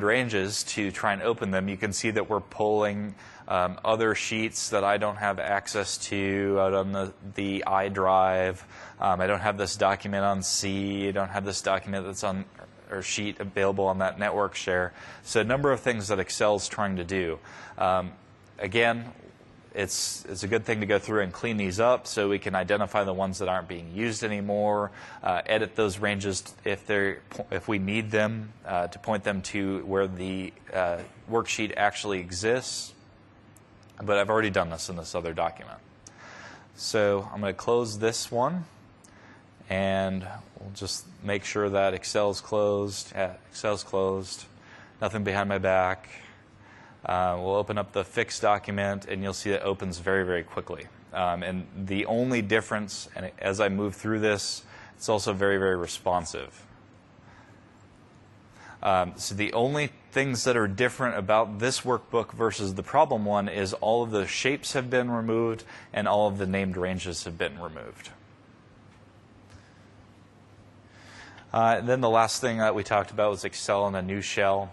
ranges to try and open them. You can see that we're pulling other sheets that I don't have access to out on the iDrive. I don't have this document on C. I don't have this document that's on or sheet available on that network share. So a number of things that Excel's trying to do. Again, it's a good thing to go through and clean these up so we can identify the ones that aren't being used anymore, edit those ranges if we need them to point them to where the worksheet actually exists. But I've already done this in this other document. So I'm going to close this one, and we'll just make sure that Excel's closed. Yeah, Excel's closed. Nothing behind my back. We'll open up the fixed document, and you'll see it opens very, very quickly. And the only difference, and as I move through this, it's also very, very responsive. So the only things that are different about this workbook versus the problem one is all of the shapes have been removed and all of the named ranges have been removed. Then the last thing that we talked about was Excel in a new shell.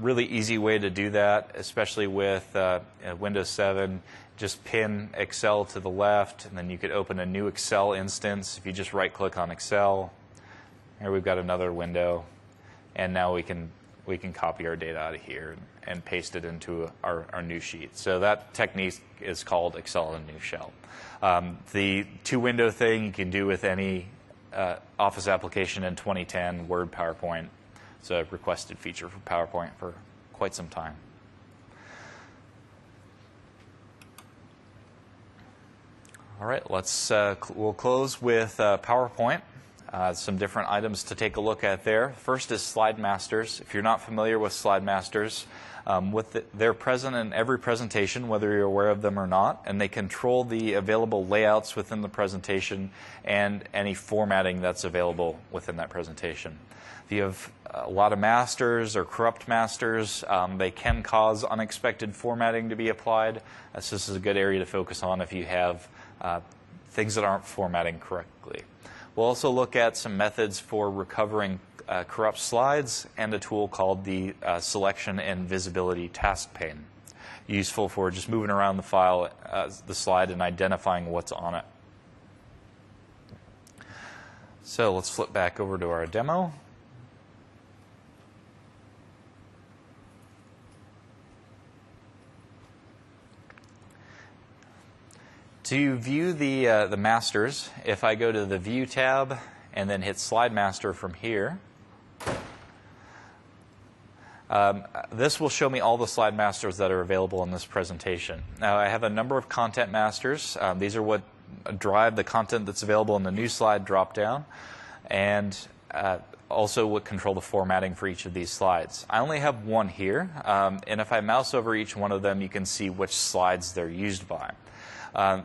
Really easy way to do that, especially with Windows 7. Just pin Excel to the left, and then you could open a new Excel instance if you just right-click on Excel. Here we've got another window, and now we can copy our data out of here and paste it into our new sheet. So that technique is called Excel in a new shell. The two-window thing you can do with any Office application in 2010, Word, PowerPoint. It's a requested feature for PowerPoint for quite some time. All right, we'll close with PowerPoint. Some different items to take a look at there. First is slide masters. If you're not familiar with slide masters, they're present in every presentation, whether you're aware of them or not, and they control the available layouts within the presentation and any formatting that's available within that presentation. If you have a lot of masters or corrupt masters, they can cause unexpected formatting to be applied. So this is a good area to focus on if you have things that aren't formatting correctly. We'll also look at some methods for recovering corrupt slides and a tool called the Selection and Visibility Task Pane, useful for just moving around the file, the slide, and identifying what's on it. So let's flip back over to our demo. To view the masters, if I go to the View tab and then hit Slide Master from here, this will show me all the slide masters that are available in this presentation. Now, I have a number of content masters. These are what drive the content that's available in the new slide drop-down, and also what control the formatting for each of these slides. I only have one here, and if I mouse over each one of them, you can see which slides they're used by.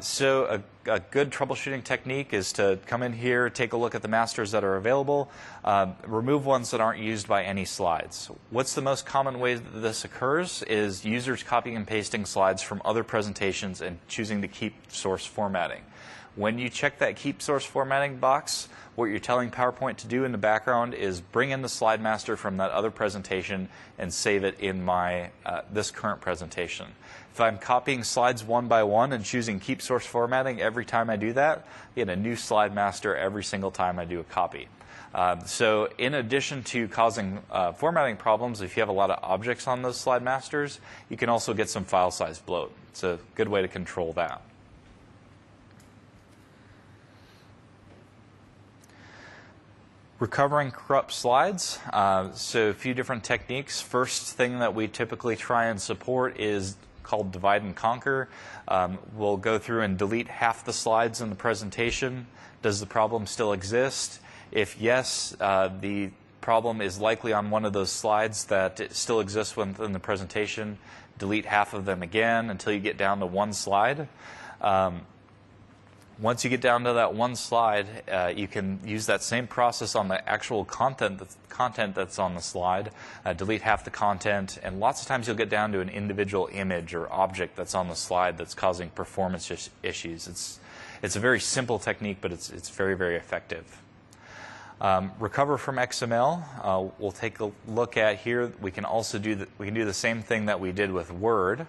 So a good troubleshooting technique is to come in here, take a look at the masters that are available, remove ones that aren't used by any slides. What's the most common way that this occurs is users copying and pasting slides from other presentations and choosing to keep source formatting. When you check that keep source formatting box, what you're telling PowerPoint to do in the background is bring in the slide master from that other presentation and save it in my this current presentation. If I'm copying slides one by one and choosing keep source formatting every time I do that, I get a new slide master every single time I do a copy. So in addition to causing formatting problems, if you have a lot of objects on those slide masters, you can also get some file size bloat. It's a good way to control that. Recovering corrupt slides. So a few different techniques. First thing that we typically try and support is called divide and conquer. We'll go through and delete half the slides in the presentation. Does the problem still exist? If yes, the problem is likely on one of those slides that it still exists within the presentation. Delete half of them again until you get down to one slide. Once you get down to that one slide, you can use that same process on the actual content that's on the slide, delete half the content, and lots of times you'll get down to an individual image or object that's on the slide that's causing performance issues. It's a very simple technique, but it's very, very effective. Recover from XML, we'll take a look at here. We can also do the same thing that we did with Word.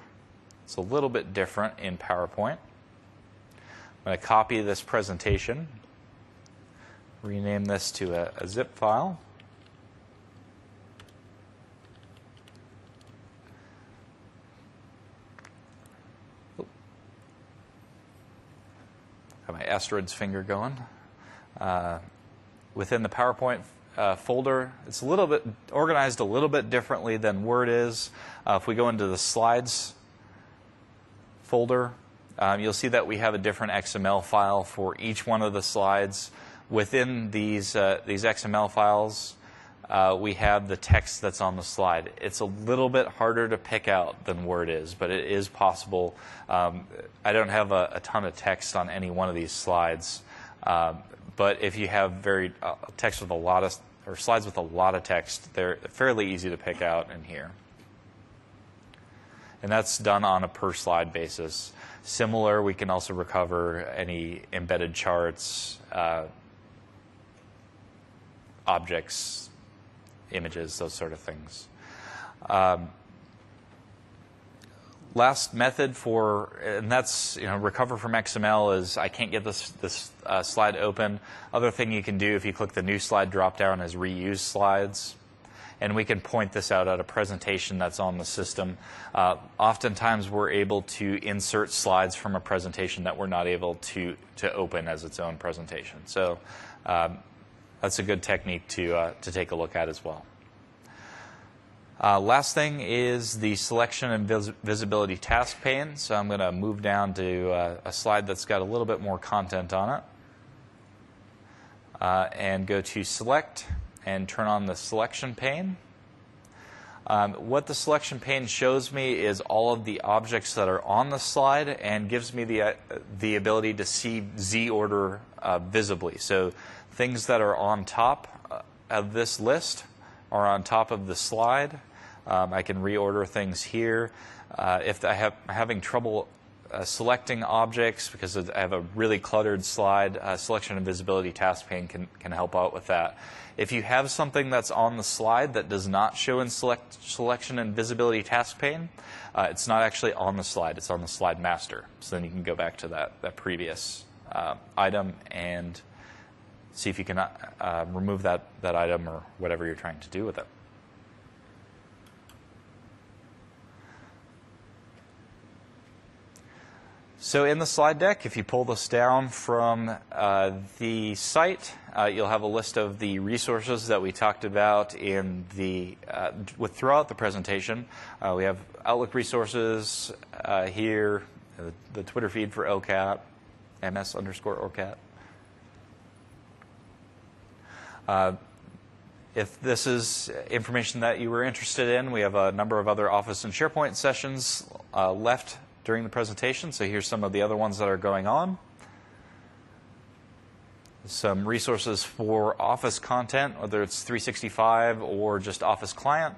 It's a little bit different in PowerPoint. I'm going to copy this presentation, rename this to a zip file. Got my asteroids finger going. Within the PowerPoint folder, it's a little bit organized a little bit differently than Word is. If we go into the slides folder, you'll see that we have a different XML file for each one of the slides. Within these XML files, we have the text that's on the slide. It's a little bit harder to pick out than Word is, but it is possible. I don't have a ton of text on any one of these slides, but if you have text with a lot of, or slides with a lot of text, they're fairly easy to pick out in here. And that's done on a per slide basis. Similar, we can also recover any embedded charts, objects, images, those sort of things. Last method and that's recover from XML is I can't get this slide open. Other thing you can do if you click the new slide drop down is reuse slides. And we can point this out at a presentation that's on the system. Oftentimes we're able to insert slides from a presentation that we're not able to open as its own presentation. So that's a good technique to take a look at as well. Last thing is the selection and visibility task pane. So I'm going to move down to a slide that's got a little bit more content on it. And go to select and turn on the selection pane. What the selection pane shows me is all of the objects that are on the slide and gives me the ability to see Z order visibly. So things that are on top of this list are on top of the slide. I can reorder things here. If I'm having trouble selecting objects because I have a really cluttered slide, selection and visibility task pane can help out with that. If you have something that's on the slide that does not show in selection and visibility task pane, it's not actually on the slide, it's on the slide master. So then you can go back to that previous item and see if you can remove that item or whatever you're trying to do with it. So in the slide deck, if you pull this down from the site, you'll have a list of the resources that we talked about in throughout the presentation. We have Outlook resources here, the Twitter feed for OCAT, ms_OCAT. If this is information that you were interested in, we have a number of other Office and SharePoint sessions left during the presentation. So here's some of the other ones that are going on. Some resources for Office content, whether it's 365 or just Office Client.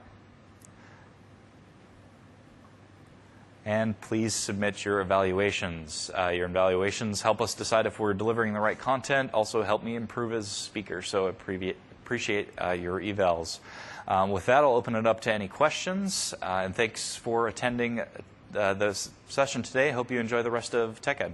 And please submit your evaluations. Your evaluations help us decide if we're delivering the right content, also help me improve as a speaker. So appreciate your evals. With that, I'll open it up to any questions. And thanks for attending this session today. Hope you enjoy the rest of TechEd.